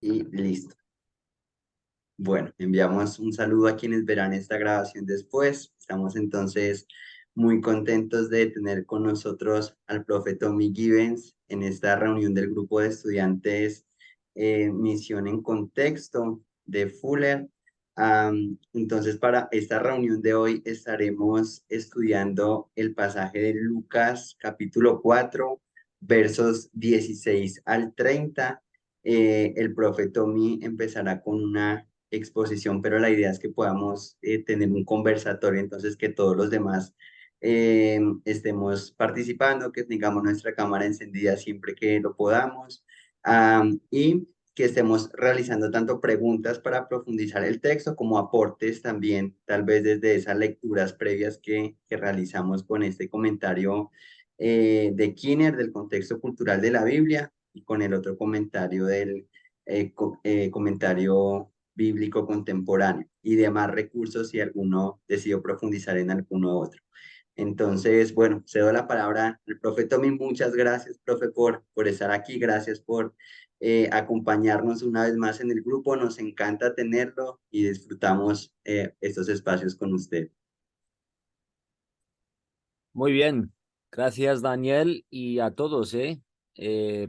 Y listo. Bueno, enviamos un saludo a quienes verán esta grabación después. Estamos entonces muy contentos de tener con nosotros al profe Tommy Givens en esta reunión del grupo de estudiantes Misión en Contexto de Fuller. Entonces, para esta reunión de hoy estaremos estudiando el pasaje de Lucas capítulo 4 versos 16 al 30. El profe Tommy empezará con una exposición, pero la idea es que podamos tener un conversatorio, entonces que todos los demás estemos participando, que tengamos nuestra cámara encendida siempre que lo podamos, y que estemos realizando tanto preguntas para profundizar el texto como aportes también, tal vez desde esas lecturas previas que realizamos con este comentario de Kinner del contexto cultural de la Biblia y con el otro comentario del comentario bíblico contemporáneo y demás recursos si alguno decidió profundizar en alguno otro. Entonces, bueno, cedo la palabra al profe Tommy. Muchas gracias, profe, por estar aquí. Gracias por acompañarnos una vez más en el grupo. Nos encanta tenerlo y disfrutamos estos espacios con usted. Muy bien, gracias Daniel y a todos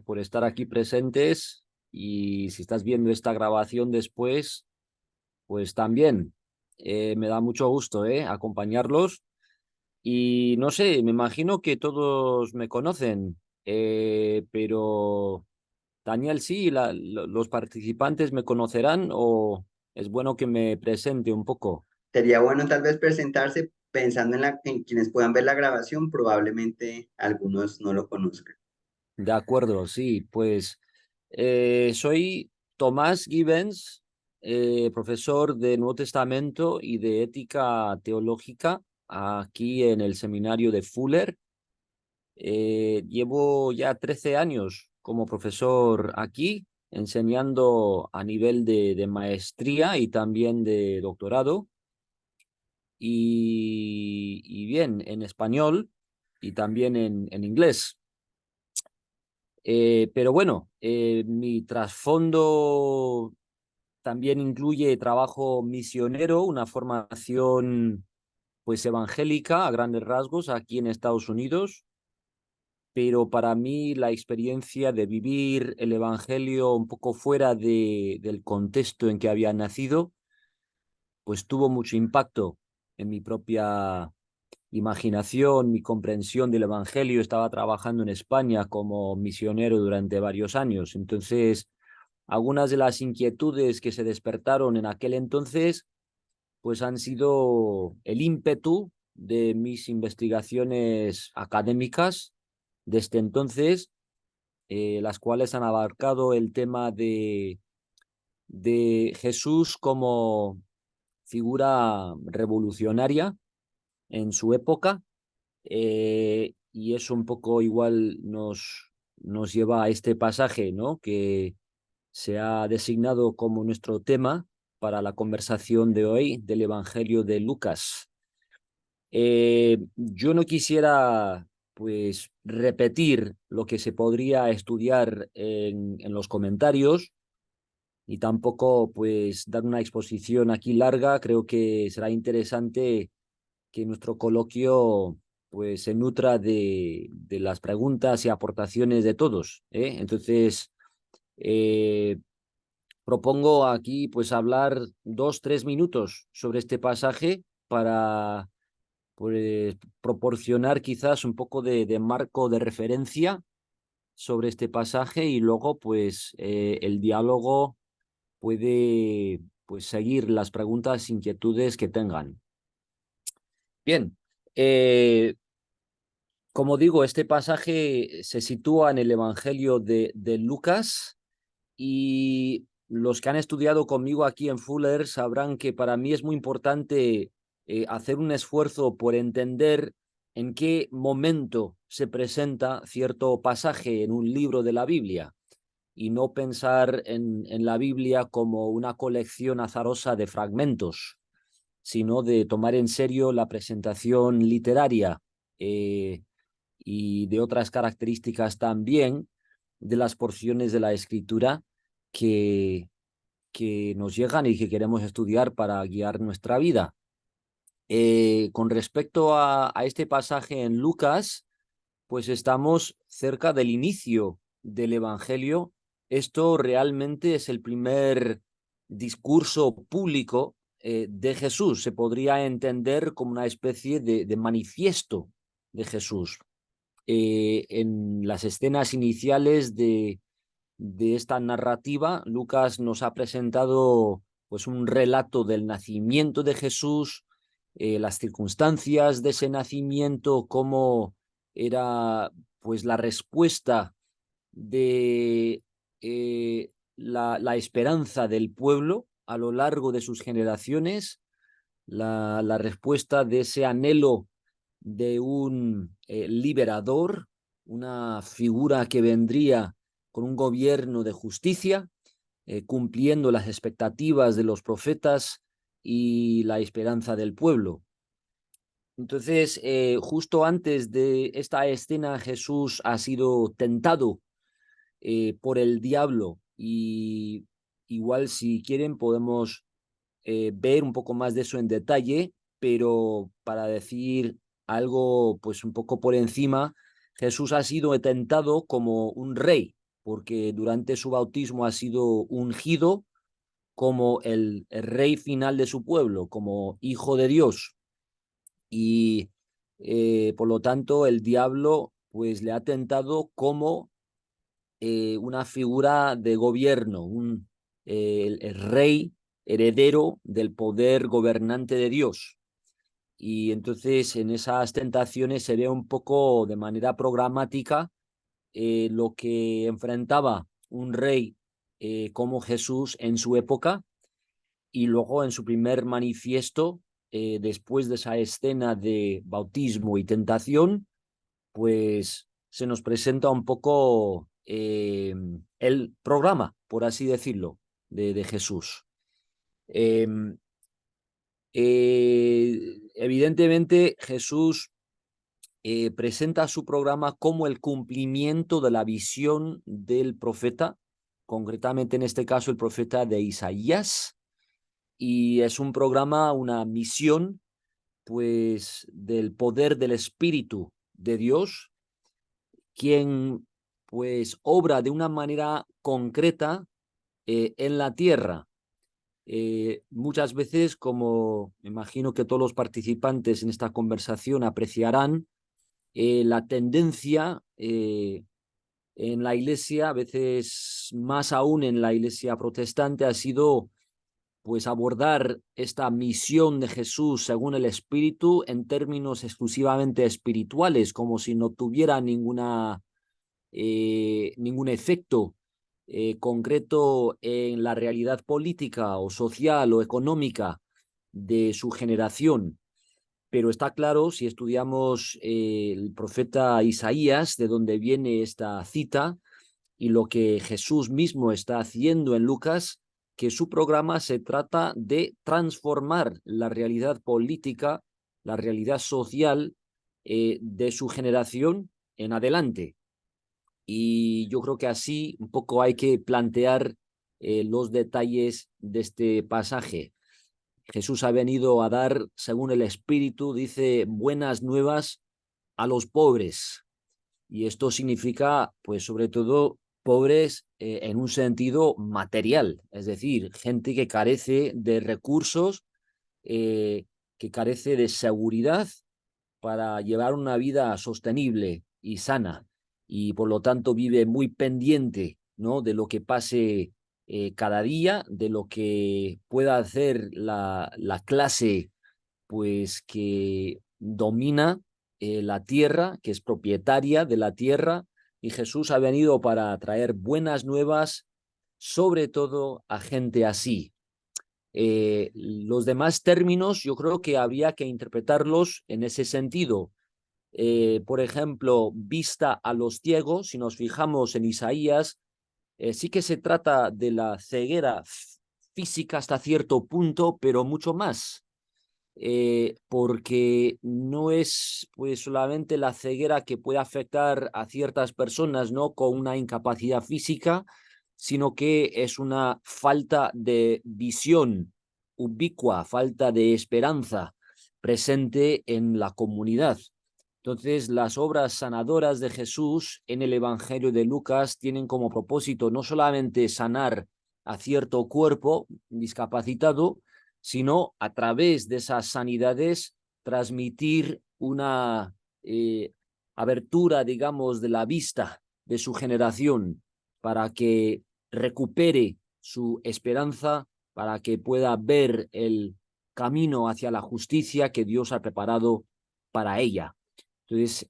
por estar aquí presentes y si estás viendo esta grabación después, pues también me da mucho gusto acompañarlos y no sé, me imagino que todos me conocen, pero Daniel sí, los participantes me conocerán o es bueno que me presente un poco. Sería bueno tal vez presentarse pensando en quienes puedan ver la grabación, probablemente algunos no lo conozcan. De acuerdo, sí, pues soy Tomás Gibbons, profesor de Nuevo Testamento y de Ética Teológica aquí en el seminario de Fuller. Llevo ya 13 años como profesor aquí, enseñando a nivel de maestría y también de doctorado, y bien, en español y también en inglés. Pero bueno, mi trasfondo también incluye trabajo misionero, una formación pues evangélica a grandes rasgos aquí en Estados Unidos, pero para mí la experiencia de vivir el evangelio un poco fuera del contexto en que había nacido, pues tuvo mucho impacto en mi propia imaginación, mi comprensión del evangelio. Estaba trabajando en España como misionero durante varios años, entonces algunas de las inquietudes que se despertaron en aquel entonces, pues han sido el ímpetu de mis investigaciones académicas desde entonces, las cuales han abarcado el tema de Jesús como figura revolucionaria en su época, y eso un poco igual nos lleva a este pasaje, ¿no? Que se ha designado como nuestro tema para la conversación de hoy del Evangelio de Lucas. Yo no quisiera, pues, repetir lo que se podría estudiar en los comentarios y tampoco, pues, dar una exposición aquí larga. Creo que será interesante que nuestro coloquio, pues, se nutra de las preguntas y aportaciones de todos, ¿eh? Entonces, eh, propongo aquí pues hablar 2, 3 minutos sobre este pasaje para pues proporcionar quizás un poco de marco de referencia sobre este pasaje y luego pues el diálogo puede pues seguir las preguntas, inquietudes que tengan. Bien, como digo, este pasaje se sitúa en el Evangelio de Lucas. Y los que han estudiado conmigo aquí en Fuller sabrán que para mí es muy importante hacer un esfuerzo por entender en qué momento se presenta cierto pasaje en un libro de la Biblia y no pensar en la Biblia como una colección azarosa de fragmentos, sino de tomar en serio la presentación literaria eh, y de otras características también de las porciones de la Escritura, que, que nos llegan y que queremos estudiar para guiar nuestra vida. Con respecto a este pasaje en Lucas, pues estamos cerca del inicio del Evangelio. Esto realmente es el primer discurso público de Jesús. Se podría entender como una especie de manifiesto de Jesús. En las escenas iniciales de esta narrativa, Lucas nos ha presentado pues un relato del nacimiento de Jesús, las circunstancias de ese nacimiento, cómo era pues la respuesta de la esperanza del pueblo a lo largo de sus generaciones, la respuesta de ese anhelo de un liberador, una figura que vendría con un gobierno de justicia, cumpliendo las expectativas de los profetas y la esperanza del pueblo. Entonces, justo antes de esta escena, Jesús ha sido tentado por el diablo y igual si quieren podemos ver un poco más de eso en detalle, pero para decir algo pues un poco por encima, Jesús ha sido tentado como un rey, porque durante su bautismo ha sido ungido como el rey final de su pueblo, como hijo de Dios. Y por lo tanto el diablo pues le ha tentado como una figura de gobierno, el rey heredero del poder gobernante de Dios. Y entonces en esas tentaciones se ve un poco de manera programática lo que enfrentaba un rey como Jesús en su época y luego en su primer manifiesto, después de esa escena de bautismo y tentación, pues se nos presenta un poco el programa, por así decirlo, de Jesús. Eh, Evidentemente, Jesús presenta su programa como el cumplimiento de la visión del profeta, concretamente en este caso el profeta de Isaías, y es un programa, una misión, pues del poder del Espíritu de Dios, quien pues obra de una manera concreta en la tierra. Muchas veces, como me imagino que todos los participantes en esta conversación apreciarán, la tendencia en la iglesia, a veces más aún en la iglesia protestante, ha sido pues abordar esta misión de Jesús según el Espíritu en términos exclusivamente espirituales, como si no tuviera ningún efecto concreto en la realidad política o social o económica de su generación. Pero está claro, si estudiamos el profeta Isaías, de donde viene esta cita, y lo que Jesús mismo está haciendo en Lucas, que su programa se trata de transformar la realidad política, la realidad social de su generación en adelante. Y yo creo que así un poco hay que plantear los detalles de este pasaje. Jesús ha venido a dar, según el Espíritu, dice, buenas nuevas a los pobres. Y esto significa, pues, sobre todo, pobres en un sentido material, es decir, gente que carece de recursos, eh, que carece de seguridad para llevar una vida sostenible y sana y por lo tanto vive muy pendiente, ¿no?, de lo que pase cada día, de lo que pueda hacer la clase pues que domina la tierra, que es propietaria de la tierra, y Jesús ha venido para traer buenas nuevas, sobre todo a gente así. Los demás términos yo creo que habría que interpretarlos en ese sentido. Por ejemplo, vista a los ciegos, si nos fijamos en Isaías, sí que se trata de la ceguera física hasta cierto punto, pero mucho más. Porque no es pues solamente la ceguera que puede afectar a ciertas personas, ¿no?, con una incapacidad física, sino que es una falta de visión ubicua, falta de esperanza presente en la comunidad. Entonces, las obras sanadoras de Jesús en el Evangelio de Lucas tienen como propósito no solamente sanar a cierto cuerpo discapacitado, sino a través de esas sanidades transmitir una abertura, digamos, de la vista de su generación para que recupere su esperanza, para que pueda ver el camino hacia la justicia que Dios ha preparado para ella. Entonces,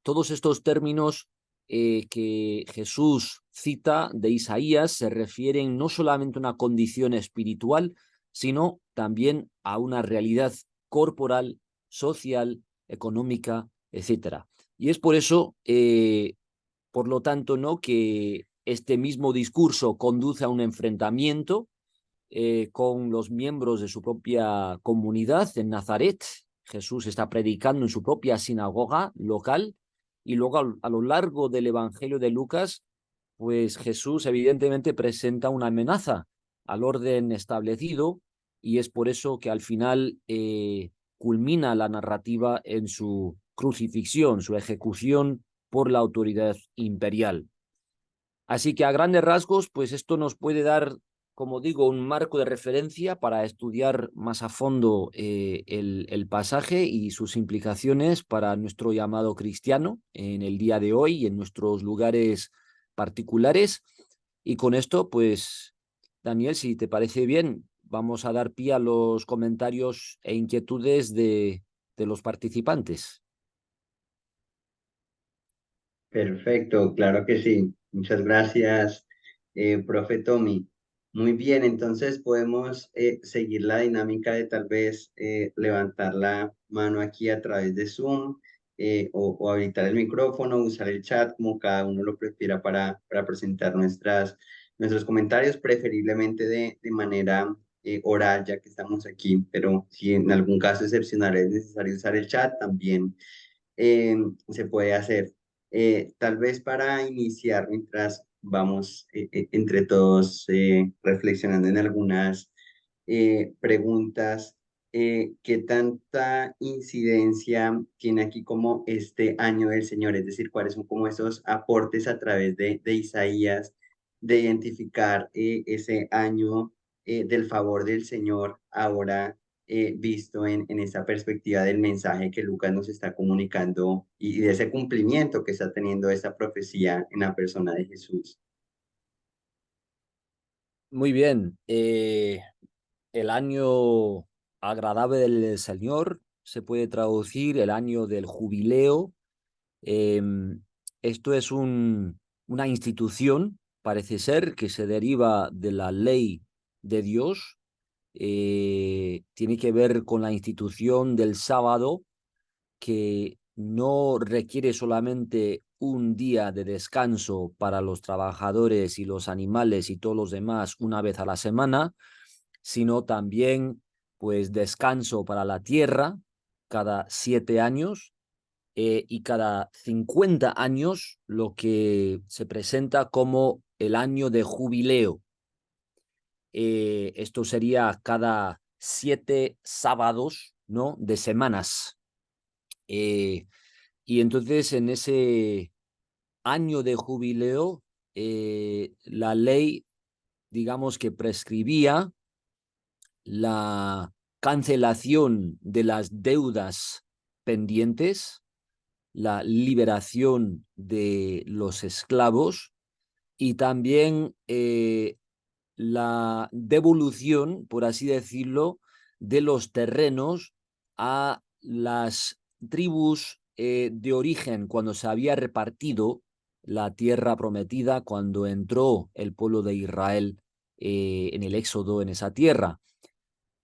todos estos términos que Jesús cita de Isaías se refieren no solamente a una condición espiritual, sino también a una realidad corporal, social, económica, etcétera. Y es por eso, por lo tanto, ¿no?, que este mismo discurso conduce a un enfrentamiento con los miembros de su propia comunidad en Nazaret. Jesús está predicando en su propia sinagoga local y luego a lo largo del Evangelio de Lucas, pues Jesús evidentemente presenta una amenaza al orden establecido y es por eso que al final culmina la narrativa en su crucifixión, su ejecución por la autoridad imperial. Así que a grandes rasgos, pues esto nos puede dar, como digo, un marco de referencia para estudiar más a fondo el pasaje y sus implicaciones para nuestro llamado cristiano en el día de hoy y en nuestros lugares particulares. Y con esto, pues, Daniel, si te parece bien, vamos a dar pie a los comentarios e inquietudes de los participantes. Perfecto, claro que sí. Muchas gracias, profe Tommy. Muy bien, entonces podemos seguir la dinámica de tal vez levantar la mano aquí a través de Zoom o habilitar el micrófono, usar el chat como cada uno lo prefiera para presentar nuestros comentarios, preferiblemente de manera oral, ya que estamos aquí, pero si en algún caso excepcional es necesario usar el chat, también eh, se puede hacer. Tal vez para iniciar, mientras vamos entre todos reflexionando en algunas preguntas, ¿qué tanta incidencia tiene aquí como este año del Señor? Es decir, ¿cuáles son como esos aportes a través de Isaías de identificar ese año del favor del Señor ahora visto en esta perspectiva del mensaje que Lucas nos está comunicando y de ese cumplimiento que está teniendo esta profecía en la persona de Jesús? Muy bien. El año agradable del Señor se puede traducir el año del jubileo. Eh, Esto es una institución, parece ser, que se deriva de la ley de Dios. Tiene que ver con la institución del sábado, que no requiere solamente un día de descanso para los trabajadores y los animales y todos los demás una vez a la semana, sino también pues descanso para la tierra cada 7 años y cada 50 años lo que se presenta como el año de jubileo. Esto sería cada 7 sábados, ¿no?, de semanas. Eh, y entonces en ese año de jubileo, la ley, digamos que prescribía la cancelación de las deudas pendientes, la liberación de los esclavos y también la devolución, por así decirlo, de los terrenos a las tribus de origen cuando se había repartido la tierra prometida, cuando entró el pueblo de Israel en el éxodo en esa tierra.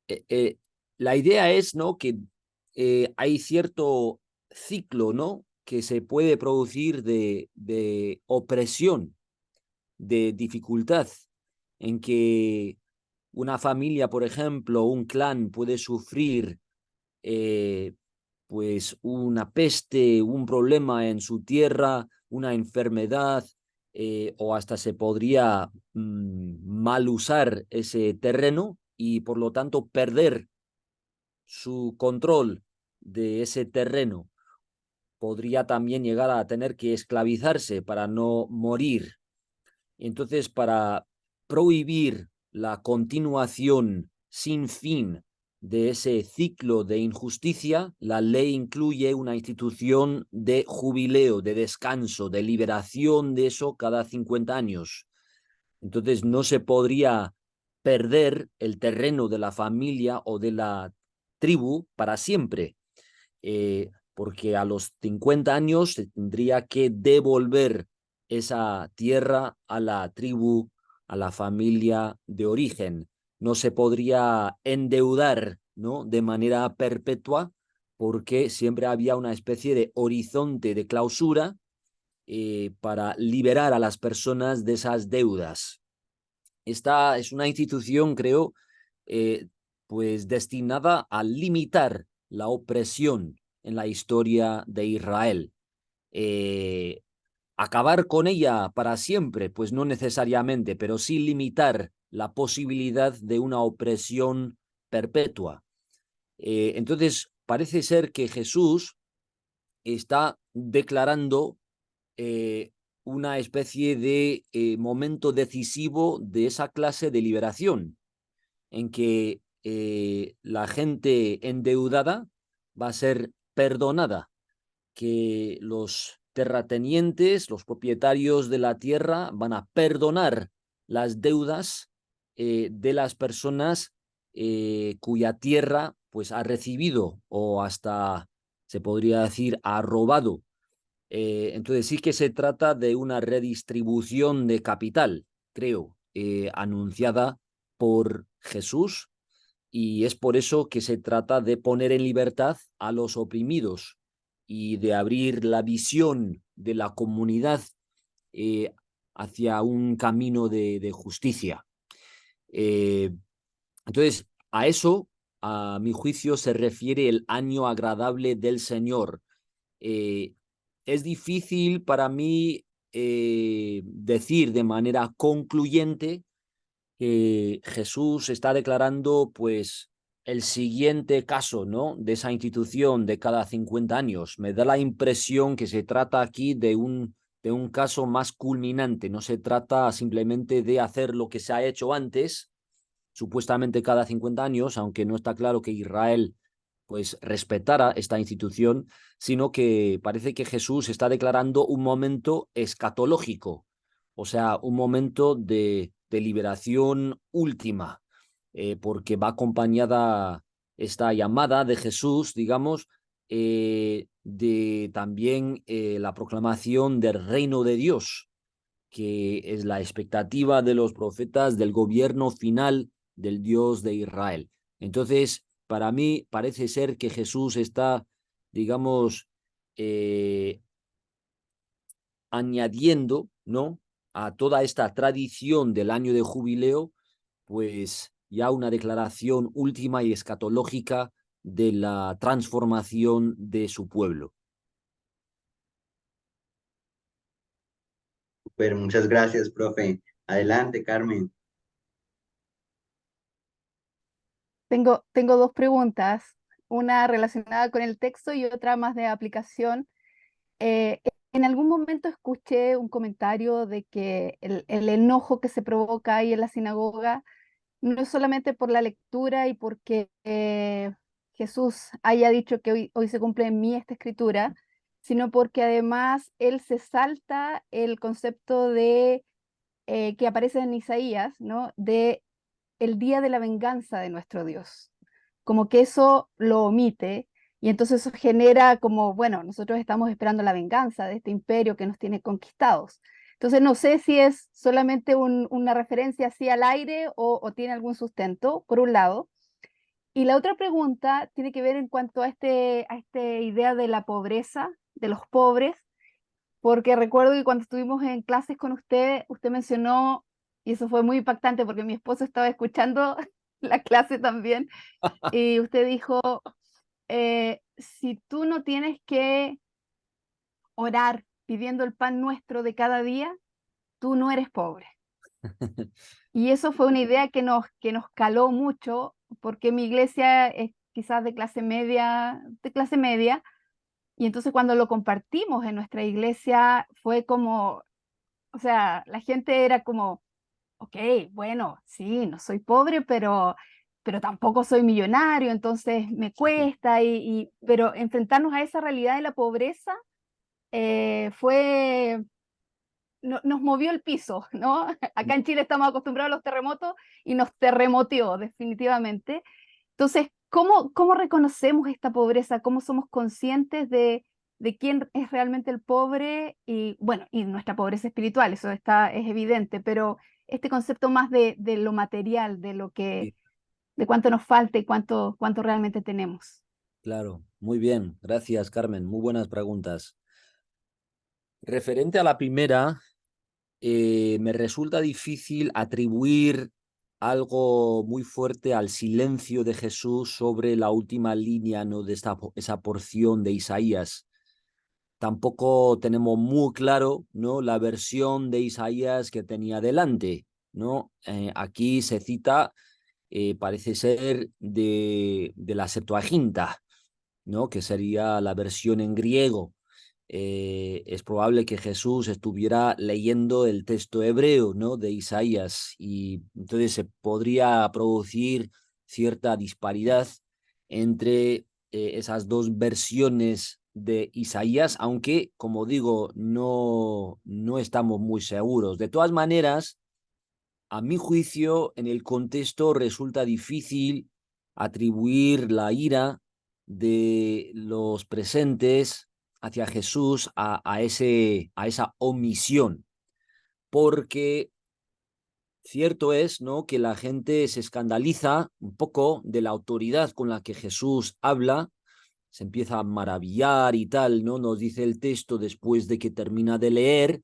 Eh, eh, la idea es, ¿no?, que hay cierto ciclo, ¿no?, que se puede producir de opresión, de dificultad, en que una familia, por ejemplo, un clan puede sufrir eh, pues una peste, un problema en su tierra, una enfermedad, o hasta se podría mal usar ese terreno y por lo tanto perder su control de ese terreno. Podría también llegar a tener que esclavizarse para no morir. Entonces, para prohibir la continuación sin fin de ese ciclo de injusticia, la ley incluye una institución de jubileo, de descanso, de liberación de eso cada 50 años. Entonces, no se podría perder el terreno de la familia o de la tribu para siempre, porque a los 50 años se tendría que devolver esa tierra a la tribu, a la familia de origen. No se podría endeudar, ¿no?, de manera perpetua, porque siempre había una especie de horizonte de clausura para liberar a las personas de esas deudas. Esta es una institución, creo, eh, pues destinada a limitar la opresión en la historia de Israel. Eh, Acabar con ella para siempre, pues no necesariamente, pero sí limitar la posibilidad de una opresión perpetua. Entonces, parece ser que Jesús está declarando eh, una especie de momento decisivo de esa clase de liberación, en que la gente endeudada va a ser perdonada, que los terratenientes, los propietarios de la tierra, van a perdonar las deudas de las personas cuya tierra pues ha recibido o hasta se podría decir ha robado. Entonces sí que se trata de una redistribución de capital, creo, anunciada por Jesús, y es por eso que se trata de poner en libertad a los oprimidos y de abrir la visión de la comunidad eh, hacia un camino de justicia. Eh, entonces, a eso, a mi juicio, se refiere el año agradable del Señor. Eh, es difícil para mí decir de manera concluyente que Jesús está declarando pues el siguiente caso, ¿no?, de esa institución de cada 50 años. Me da la impresión que se trata aquí de un caso más culminante, no se trata simplemente de hacer lo que se ha hecho antes, supuestamente cada 50 años, aunque no está claro que Israel pues respetara esta institución, sino que parece que Jesús está declarando un momento escatológico, o sea, un momento de liberación última, porque va acompañada esta llamada de Jesús, digamos, de también la proclamación del reino de Dios, que es la expectativa de los profetas del gobierno final del Dios de Israel. Entonces, para mí parece ser que Jesús está, digamos, eh, añadiendo, ¿no?, a toda esta tradición del año de jubileo, pues ya una declaración última y escatológica de la transformación de su pueblo. Super, muchas gracias, profe. Adelante, Carmen. Tengo dos preguntas, una relacionada con el texto y otra más de aplicación. Eh, en algún momento escuché un comentario de que el enojo que se provoca ahí en la sinagoga no es solamente por la lectura y porque Jesús haya dicho que hoy se cumple en mí esta escritura, sino porque además él se salta el concepto de que aparece en Isaías, ¿no? De el día de la venganza de nuestro Dios. Como que eso lo omite y entonces eso genera como, bueno, nosotros estamos esperando la venganza de este imperio que nos tiene conquistados. Entonces no sé si es solamente una referencia así al aire o tiene algún sustento, por un lado. Y la otra pregunta tiene que ver en cuanto a esta idea de la pobreza, de los pobres, porque recuerdo que cuando estuvimos en clases con usted, usted mencionó, y eso fue muy impactante porque mi esposo estaba escuchando la clase también, y usted dijo, si tú no tienes que orar pidiendo el pan nuestro de cada día, tú no eres pobre. Y eso fue una idea que nos caló mucho, porque mi iglesia es quizás de clase media, y entonces cuando lo compartimos en nuestra iglesia fue como, o sea, la gente era como, ok, bueno, sí, no soy pobre, pero tampoco soy millonario, entonces me cuesta, pero enfrentarnos a esa realidad de la pobreza fue nos movió el piso, ¿no? Acá en Chile estamos acostumbrados a los terremotos y nos terremoteó definitivamente. Entonces, ¿cómo reconocemos esta pobreza? ¿Cómo somos conscientes de quién es realmente el pobre? Y bueno, y nuestra pobreza espiritual, eso es evidente, pero este concepto más de lo material, Sí, de cuánto nos falta y cuánto realmente tenemos. claro, muy bien. Gracias, Carmen. Muy buenas preguntas. Referente a la primera, me resulta difícil atribuir algo muy fuerte al silencio de Jesús sobre la última línea, ¿no? De esa porción de Isaías. Tampoco tenemos muy claro, ¿no? La versión de Isaías que tenía delante, ¿no? Aquí se cita, parece ser, de la Septuaginta, ¿no? Que sería la versión en griego. Es probable que Jesús estuviera leyendo el texto hebreo, ¿no? De Isaías, y entonces se podría producir cierta disparidad entre esas dos versiones de Isaías, aunque, como digo, no estamos muy seguros. De todas maneras, a mi juicio, en el contexto resulta difícil atribuir la ira de los presentes hacia Jesús a esa omisión, porque cierto es, ¿no?, que la gente se escandaliza un poco de la autoridad con la que Jesús habla, se empieza a maravillar y tal, ¿no? Nos dice el texto después de que termina de leer,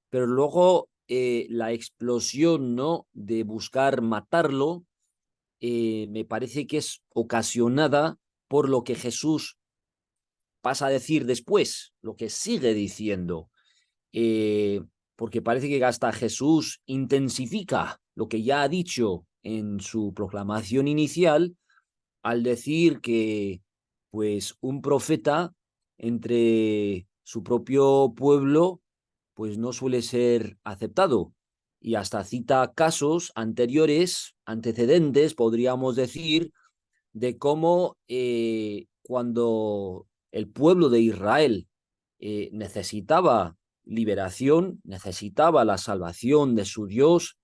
pero luego la explosión, ¿no?, de buscar matarlo, me parece que es ocasionada por lo que Jesús pasa a decir después, lo que sigue diciendo, eh, porque parece que hasta Jesús intensifica lo que ya ha dicho en su proclamación inicial al decir que, pues, un profeta entre su propio pueblo, pues no suele ser aceptado. Y hasta cita casos anteriores, antecedentes, podríamos decir, de cómo cuando el pueblo de Israel necesitaba liberación, necesitaba la salvación de su Dios,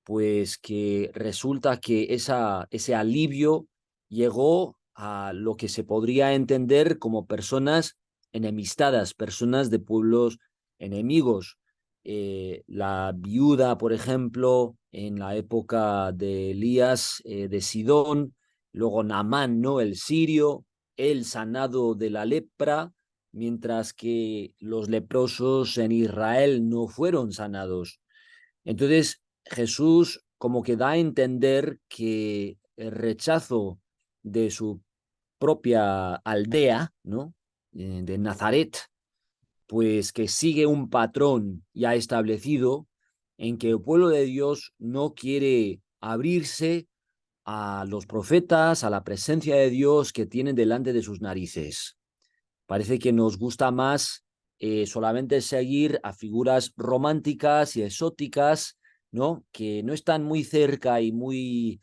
pues que resulta que ese alivio llegó a lo que se podría entender como personas enemistadas, personas de pueblos enemigos. La viuda, por ejemplo, en la época de Elías, de Sidón, luego Naamán, ¿no?, el sirio, el sanado de la lepra, mientras que los leprosos en Israel no fueron sanados. Entonces, Jesús como que da a entender que el rechazo de su propia aldea, ¿no?, de Nazaret, pues que sigue un patrón ya establecido en que el pueblo de Dios no quiere abrirse a los profetas, a la presencia de Dios que tienen delante de sus narices. Parece que nos gusta más solamente seguir a figuras románticas y exóticas, ¿no?, que no están muy cerca y muy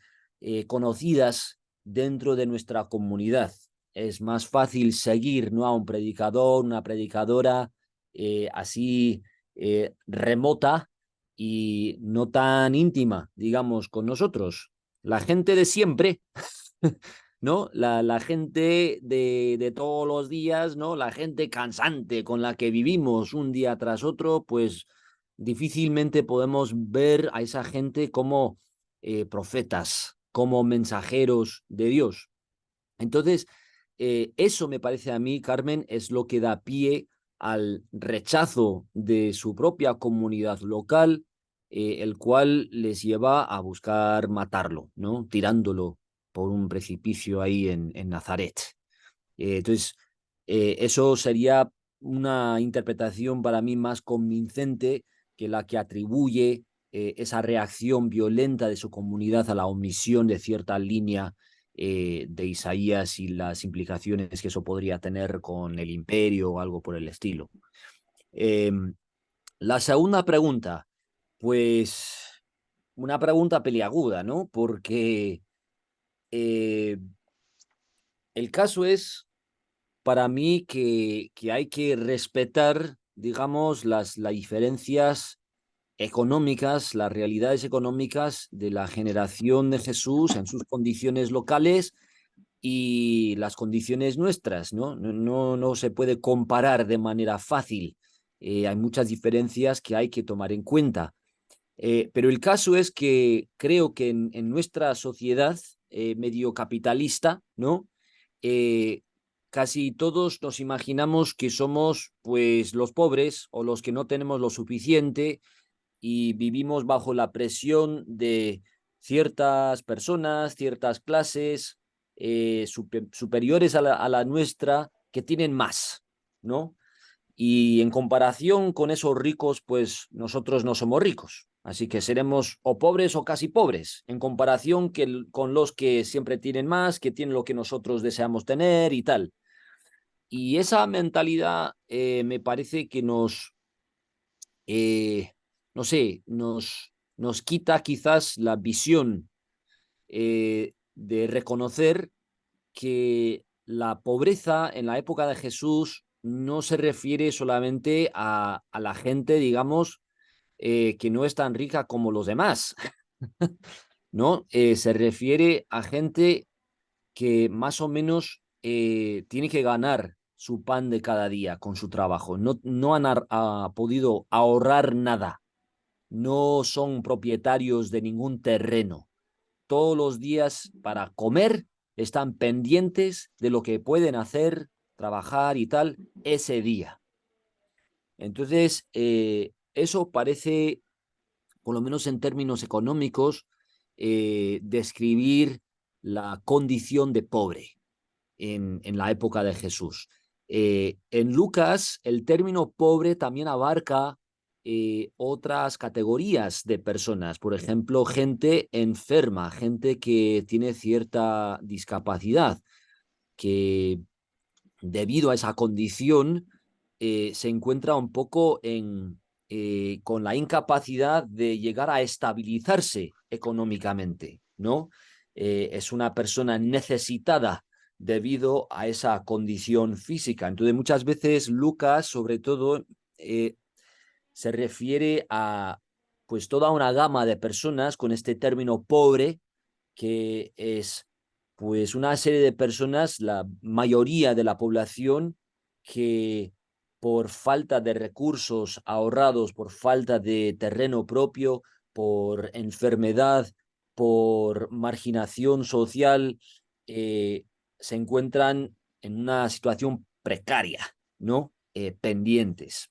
conocidas dentro de nuestra comunidad. Es más fácil seguir, ¿no?, a un predicador, una predicadora así remota y no tan íntima, digamos, con nosotros. La gente de siempre, ¿no? La gente de todos los días, ¿no? La gente cansante con la que vivimos un día tras otro, pues difícilmente podemos ver a esa gente como profetas, como mensajeros de Dios. Entonces, eso me parece a mí, Carmen, es lo que da pie al rechazo de su propia comunidad local, el cual les lleva a buscar matarlo, ¿no?, tirándolo por un precipicio ahí en Nazaret. Entonces, eso sería una interpretación para mí más convincente la que atribuye esa reacción violenta de su comunidad a la omisión de cierta línea de Isaías y las implicaciones que eso podría tener con el imperio o algo por el estilo. La segunda pregunta, pues una pregunta peliaguda, ¿no? Porque el caso es para mí que hay que respetar, digamos, las diferencias económicas, las realidades económicas de la generación de Jesús en sus condiciones locales y las condiciones nuestras, ¿no? No se puede comparar de manera fácil. Hay muchas diferencias que hay que tomar en cuenta. Pero el caso es que creo que en nuestra sociedad medio capitalista, ¿no? Eh, casi todos nos imaginamos que somos pues los pobres o los que no tenemos lo suficiente y vivimos bajo la presión de ciertas personas, ciertas clases superiores a la nuestra que tienen más, ¿no? Y en comparación con esos ricos, pues nosotros no somos ricos. Así que seremos o pobres o casi pobres, en comparación con los que siempre tienen más, que tienen lo que nosotros deseamos tener y tal. Y esa mentalidad me parece que no sé, nos quita quizás la visión de reconocer que la pobreza en la época de Jesús no se refiere solamente a la gente, digamos, que no es tan rica como los demás, ¿no? Se refiere a gente que más o menos tiene que ganar su pan de cada día con su trabajo. No han podido ahorrar nada, no son propietarios de ningún terreno. Todos los días para comer están pendientes de lo que pueden hacer, trabajar y tal ese día. Entonces, eso parece, por lo menos en términos económicos, describir la condición de pobre en la época de Jesús. En Lucas, el término pobre también abarca otras categorías de personas, por ejemplo, gente enferma, gente que tiene cierta discapacidad, que debido a esa condición se encuentra un poco con la incapacidad de llegar a estabilizarse económicamente, ¿no? Es una persona necesitada debido a esa condición física. Entonces, muchas veces Lucas, sobre todo, se refiere a pues toda una gama de personas con este término pobre, que es pues una serie de personas, la mayoría de la población, que por falta de recursos ahorrados, por falta de terreno propio, por enfermedad, por marginación social, se encuentran en una situación precaria, ¿no? Pendientes.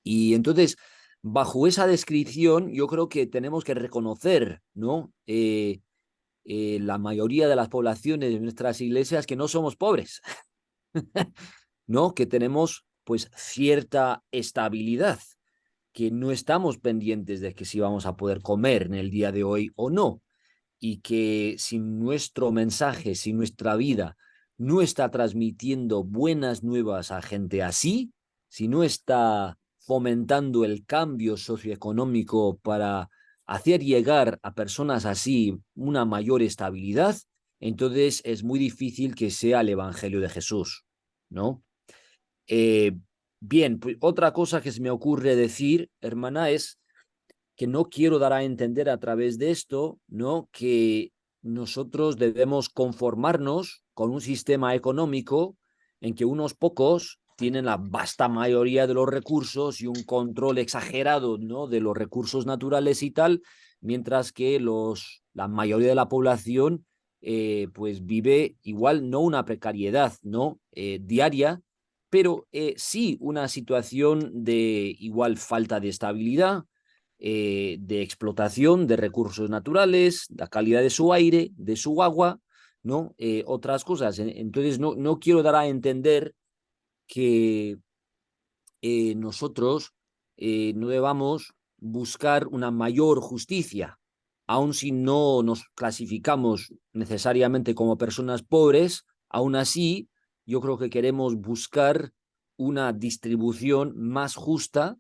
Y entonces, bajo esa descripción, yo creo que tenemos que reconocer, ¿no? La mayoría de las poblaciones de nuestras iglesias que no somos pobres, ¿no? Que tenemos pues cierta estabilidad, que no estamos pendientes de que si vamos a poder comer en el día de hoy o no, y que si nuestro mensaje, si nuestra vida no está transmitiendo buenas nuevas a gente así, si no está fomentando el cambio socioeconómico para hacer llegar a personas así una mayor estabilidad, entonces es muy difícil que sea el Evangelio de Jesús, ¿no? Eh, bien, pues otra cosa que se me ocurre decir, hermana, es que no quiero dar a entender a través de esto, ¿no? Que nosotros debemos conformarnos con un sistema económico en que unos pocos tienen la vasta mayoría de los recursos y un control exagerado, ¿no? De los recursos naturales y tal, mientras que la mayoría de la población pues vive igual no una precariedad, ¿no? Diaria, pero sí una situación de igual falta de estabilidad, de explotación de recursos naturales, la calidad de su aire, de su agua, ¿no? Otras cosas. Entonces, no quiero dar a entender que nosotros no debamos buscar una mayor justicia, aun si no nos clasificamos necesariamente como personas pobres. Aún así, yo creo que queremos buscar una distribución más justa,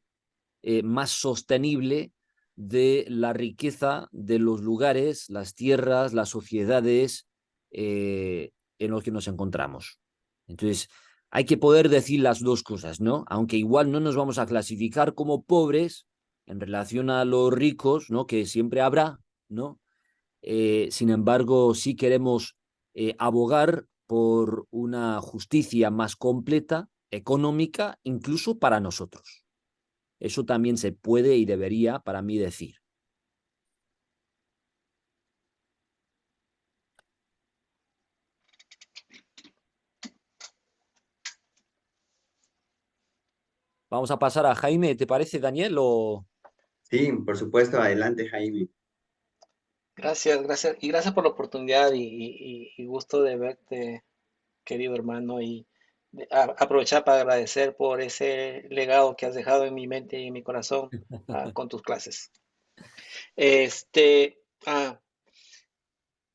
más sostenible de la riqueza de los lugares, las tierras, las sociedades en los que nos encontramos. Entonces, hay que poder decir las dos cosas, ¿no? Aunque igual no nos vamos a clasificar como pobres en relación a los ricos, ¿no? Que siempre habrá, ¿no? Sin embargo, sí queremos abogar por una justicia más completa, económica, incluso para nosotros. Eso también se puede y debería, para mí, decir. Vamos a pasar a Jaime, ¿te parece, Daniel? O... Sí, por supuesto, adelante, Jaime. Gracias, gracias. Y gracias por la oportunidad y gusto de verte, querido hermano. Y aprovechar para agradecer por ese legado que has dejado en mi mente y en mi corazón con tus clases. Este, ah,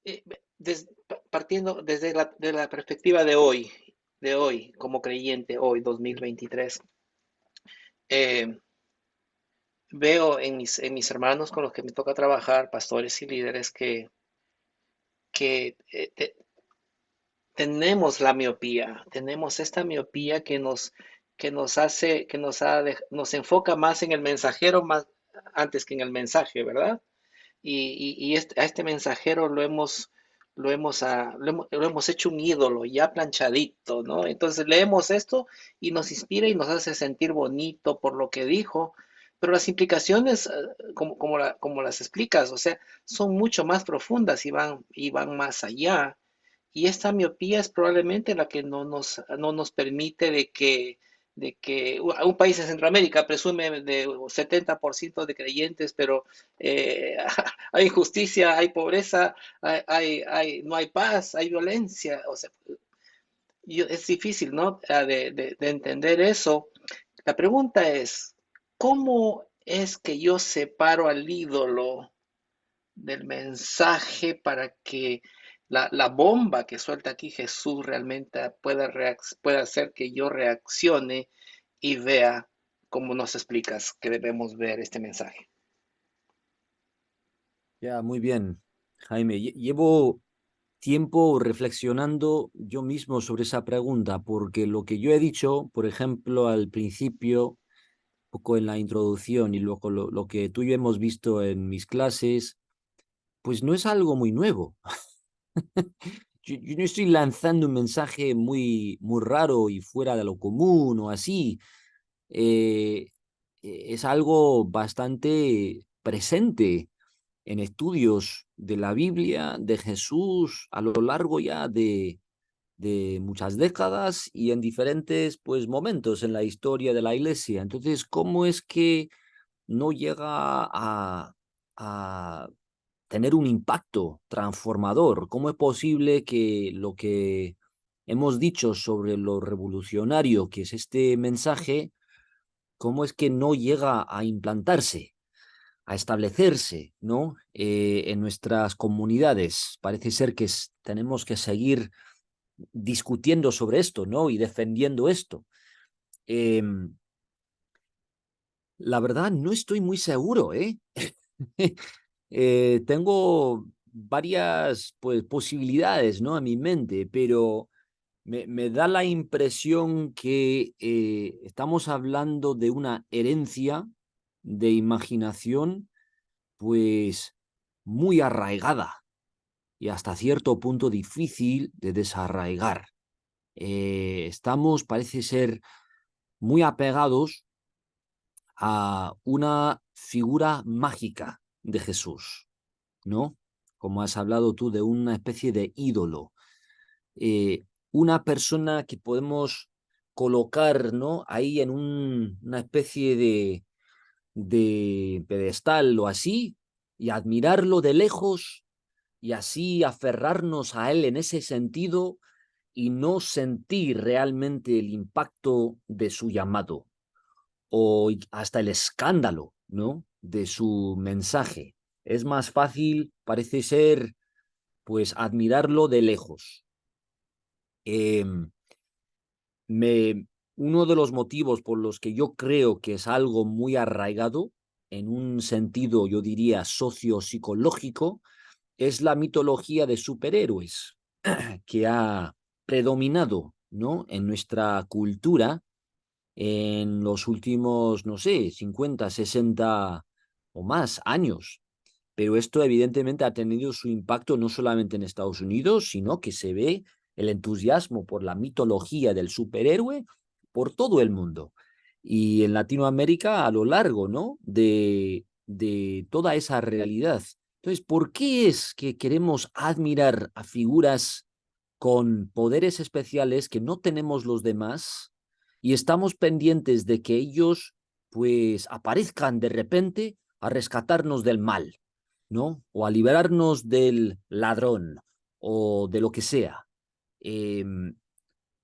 eh, partiendo desde de la perspectiva de hoy, como creyente, hoy, 2023, eh, veo en mis hermanos con los que me toca trabajar, pastores y líderes, que tenemos la miopía, tenemos esta miopía que nos hace, nos enfoca más en el mensajero más antes que en el mensaje, ¿verdad? A este mensajero lo hemos hecho un ídolo ya planchadito, ¿no? Entonces leemos esto y nos inspira y nos hace sentir bonito por lo que dijo, pero las implicaciones, como las explicas, o sea, son mucho más profundas y van más allá. Y esta miopía es probablemente la que no nos permite de que un país de Centroamérica presume de 70% de creyentes, pero hay injusticia, hay pobreza, no hay paz, hay violencia. O sea, es difícil, ¿no? De entender eso. La pregunta es, ¿cómo es que yo separo al ídolo del mensaje para que la bomba que suelta aquí Jesús realmente pueda hacer que yo reaccione y vea cómo nos explicas que debemos ver este mensaje? Ya, muy bien, Jaime. Llevo tiempo reflexionando yo mismo sobre esa pregunta, porque lo que yo he dicho, por ejemplo, al principio, poco en la introducción y luego lo que tú y yo hemos visto en mis clases, pues no es algo muy nuevo. Yo no estoy lanzando un mensaje muy raro y fuera de lo común o así. Eh, es algo bastante presente en estudios de la Biblia, de Jesús, a lo largo ya de muchas décadas y en diferentes pues, momentos en la historia de la Iglesia. Entonces, ¿cómo es que no llega a tener un impacto transformador? ¿Cómo es posible que lo que hemos dicho sobre lo revolucionario que es este mensaje, cómo es que no llega a implantarse, a establecerse, ¿no? En nuestras comunidades? Parece ser que tenemos que seguir discutiendo sobre esto, ¿no? Y defendiendo esto. Eh, la verdad, no estoy muy seguro, ¿eh? Tengo varias pues, posibilidades, ¿no? En mi mente, pero me da la impresión que estamos hablando de una herencia de imaginación, pues muy arraigada y hasta cierto punto difícil de desarraigar. Estamos, parece ser, muy apegados a una figura mágica de Jesús, ¿no? Como has hablado tú de una especie de ídolo, una persona que podemos colocar, ¿no? Ahí en una especie de pedestal o así, y admirarlo de lejos y así aferrarnos a él en ese sentido y no sentir realmente el impacto de su llamado. o hasta el escándalo, ¿no?, de su mensaje. Es más fácil, parece ser, pues admirarlo de lejos. Uno de los motivos por los que yo creo que es algo muy arraigado, en un sentido, yo diría, sociopsicológico, es la mitología de superhéroes que ha predominado, ¿no?, en nuestra cultura en los últimos, no sé, 50, 60 o más años. Pero esto evidentemente ha tenido su impacto no solamente en Estados Unidos, sino que se ve el entusiasmo por la mitología del superhéroe por todo el mundo. Y en Latinoamérica a lo largo, ¿no?, de toda esa realidad. Entonces, ¿por qué es que queremos admirar a figuras con poderes especiales que no tenemos los demás y estamos pendientes de que ellos pues aparezcan de repente a rescatarnos del mal, ¿no?, o a liberarnos del ladrón o de lo que sea?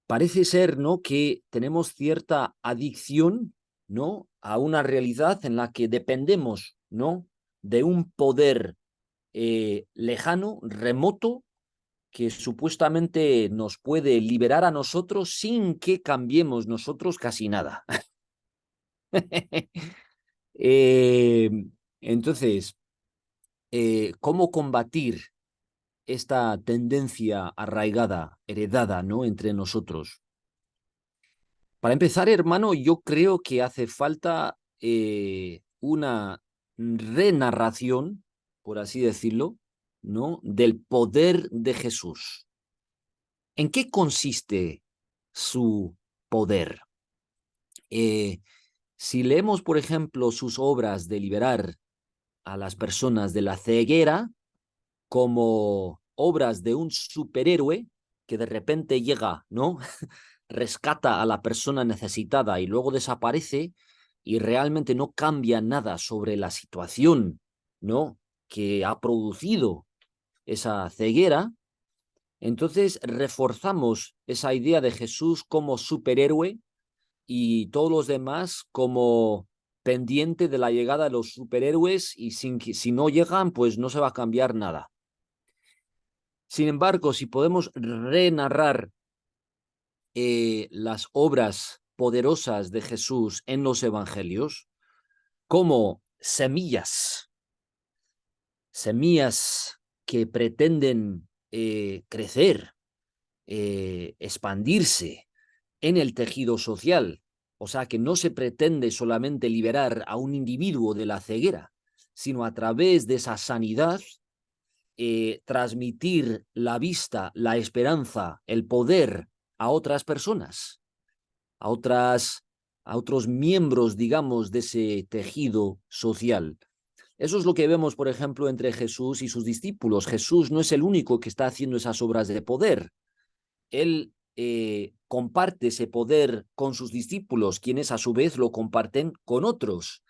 Parece ser, ¿no?, que tenemos cierta adicción, ¿no?, a una realidad en la que dependemos, ¿no?, de un poder lejano, remoto, que supuestamente nos puede liberar a nosotros sin que cambiemos nosotros casi nada. Eh, entonces, ¿cómo combatir esta tendencia arraigada, heredada, ¿no?, entre nosotros? Para empezar, hermano, yo creo que hace falta una renarración, por así decirlo, ¿no?, del poder de Jesús. ¿En qué consiste su poder? Si leemos, por ejemplo, sus obras de liberar a las personas de la ceguera como obras de un superhéroe que de repente llega, ¿no?, rescata a la persona necesitada y luego desaparece y realmente no cambia nada sobre la situación, ¿no?, que ha producido esa ceguera, entonces reforzamos esa idea de Jesús como superhéroe y todos los demás como pendiente de la llegada de los superhéroes y si no llegan, pues no se va a cambiar nada. Sin embargo, si podemos renarrar las obras poderosas de Jesús en los evangelios como semillas que pretenden crecer, expandirse en el tejido social. O sea, que no se pretende solamente liberar a un individuo de la ceguera, sino a través de esa sanidad, transmitir la vista, la esperanza, el poder a otras personas, a otros miembros, digamos, de ese tejido social. Eso es lo que vemos, por ejemplo, entre Jesús y sus discípulos. Jesús no es el único que está haciendo esas obras de poder. Él comparte ese poder con sus discípulos, quienes a su vez lo comparten con otros.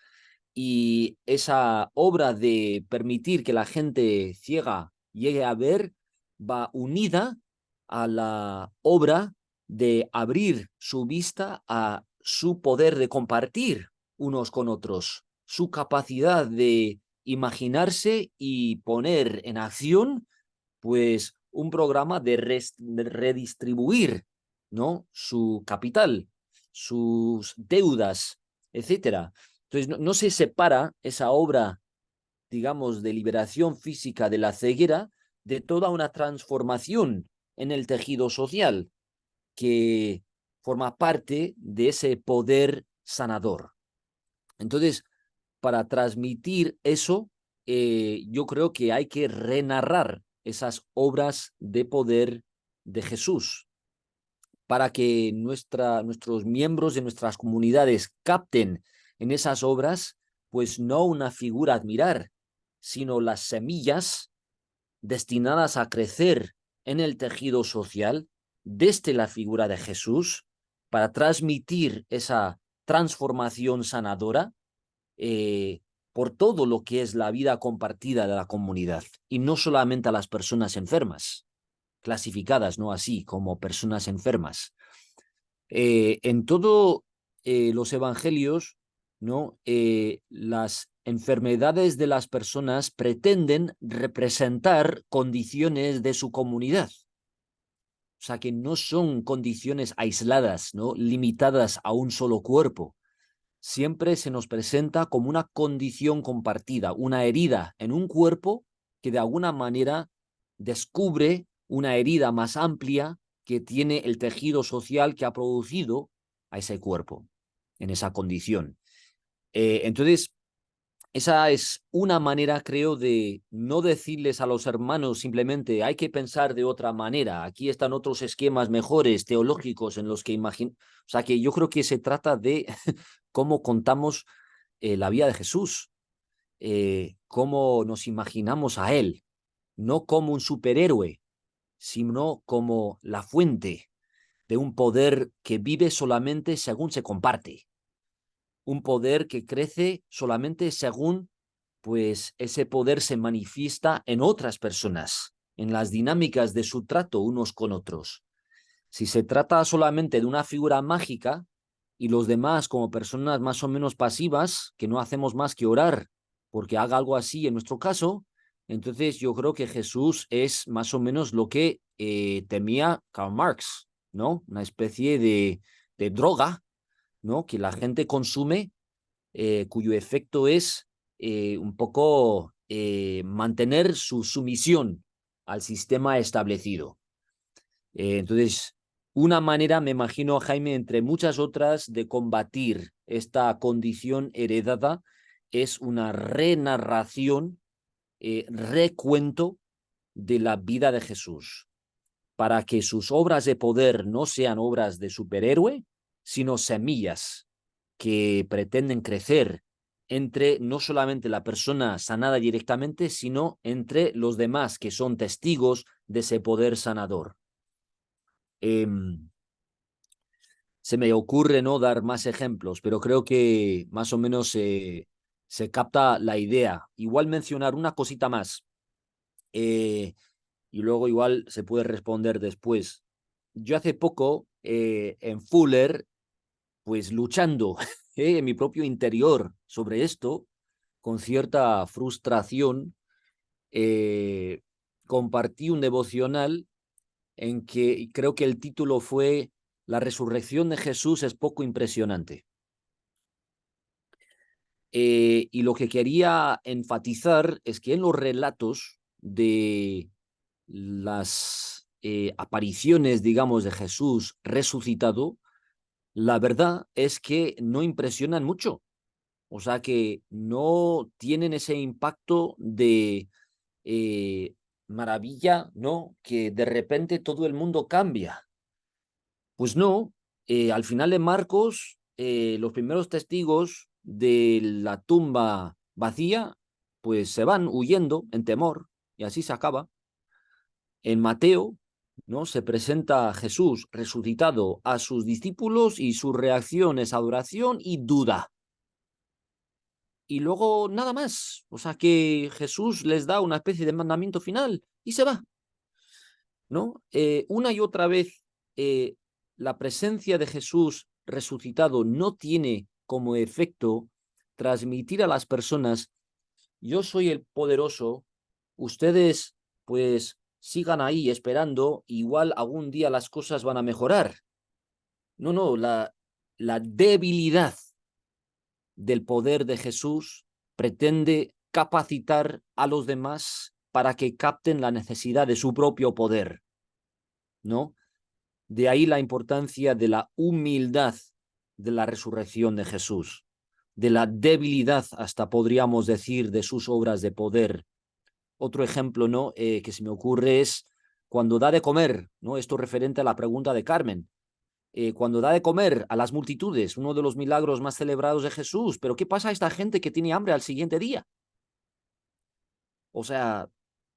Y esa obra de permitir que la gente ciega llegue a ver va unida a la obra de abrir su vista a su poder de compartir unos con otros, su capacidad de imaginarse y poner en acción pues un programa de redistribuir, ¿no?, su capital, sus deudas, etcétera. Entonces, no se separa esa obra, digamos, de liberación física de la ceguera de toda una transformación en el tejido social que forma parte de ese poder sanador. Entonces, para transmitir eso, yo creo que hay que renarrar esas obras de poder de Jesús para que nuestros miembros de nuestras comunidades capten en esas obras, pues no una figura a admirar, sino las semillas destinadas a crecer en el tejido social desde la figura de Jesús para transmitir esa transformación sanadora por todo lo que es la vida compartida de la comunidad y no solamente a las personas enfermas, clasificadas, ¿no?, así como personas enfermas. En todos los evangelios ¿no? Las enfermedades de las personas pretenden representar condiciones de su comunidad. O sea, que no son condiciones aisladas, ¿no? Limitadas a un solo cuerpo. Siempre se nos presenta como una condición compartida, una herida en un cuerpo que de alguna manera descubre una herida más amplia que tiene el tejido social que ha producido a ese cuerpo, en esa condición. Entonces, esa es una manera, creo, de no decirles a los hermanos simplemente hay que pensar de otra manera, aquí están otros esquemas mejores teológicos en los que O sea, que yo creo que se trata de cómo contamos la vida de Jesús, cómo nos imaginamos a él, no como un superhéroe, sino como la fuente de un poder que vive solamente según se comparte, un poder que crece solamente según pues ese poder se manifiesta en otras personas, en las dinámicas de su trato unos con otros. Si se trata solamente de una figura mágica y los demás como personas más o menos pasivas, que no hacemos más que orar porque haga algo así en nuestro caso, entonces yo creo que Jesús es más o menos lo que temía Karl Marx, ¿no? Una especie de droga, ¿no? Que la gente consume, cuyo efecto es un poco mantener su sumisión al sistema establecido. Entonces, una manera, me imagino, Jaime, entre muchas otras, de combatir esta condición heredada es una renarración, recuento de la vida de Jesús, para que sus obras de poder no sean obras de superhéroe, sino semillas que pretenden crecer entre no solamente la persona sanada directamente, sino entre los demás que son testigos de ese poder sanador. Se me ocurre no dar más ejemplos, pero creo que más o menos se capta la idea. Igual mencionar una cosita más, y luego igual se puede responder después. Yo hace poco en Fuller, pues luchando en mi propio interior sobre esto, con cierta frustración, compartí un devocional en que creo que el título fue La resurrección de Jesús es poco impresionante. Y lo que quería enfatizar es que en los relatos de las apariciones, digamos, de Jesús resucitado, la verdad es que no impresionan mucho. O sea, que no tienen ese impacto de maravilla, ¿no? Que de repente todo el mundo cambia. Pues no, al final de Marcos, los primeros testigos de la tumba vacía, pues se van huyendo en temor y así se acaba. En Mateo, ¿no? Se presenta a Jesús resucitado a sus discípulos y su reacción es adoración y duda. Y luego nada más. O sea que Jesús les da una especie de mandamiento final y se va, ¿no? Una y otra vez la presencia de Jesús resucitado no tiene como efecto transmitir a las personas: yo soy el poderoso, ustedes pues sigan ahí esperando, igual algún día las cosas van a mejorar. No, la debilidad del poder de Jesús pretende capacitar a los demás para que capten la necesidad de su propio poder, ¿no? De ahí la importancia de la humildad de la resurrección de Jesús, de la debilidad, hasta podríamos decir, de sus obras de poder. Otro ejemplo, ¿no? Que se me ocurre es cuando da de comer, ¿no? Esto referente a la pregunta de Carmen. Cuando da de comer a las multitudes, uno de los milagros más celebrados de Jesús. Pero ¿qué pasa a esta gente que tiene hambre al siguiente día? O sea,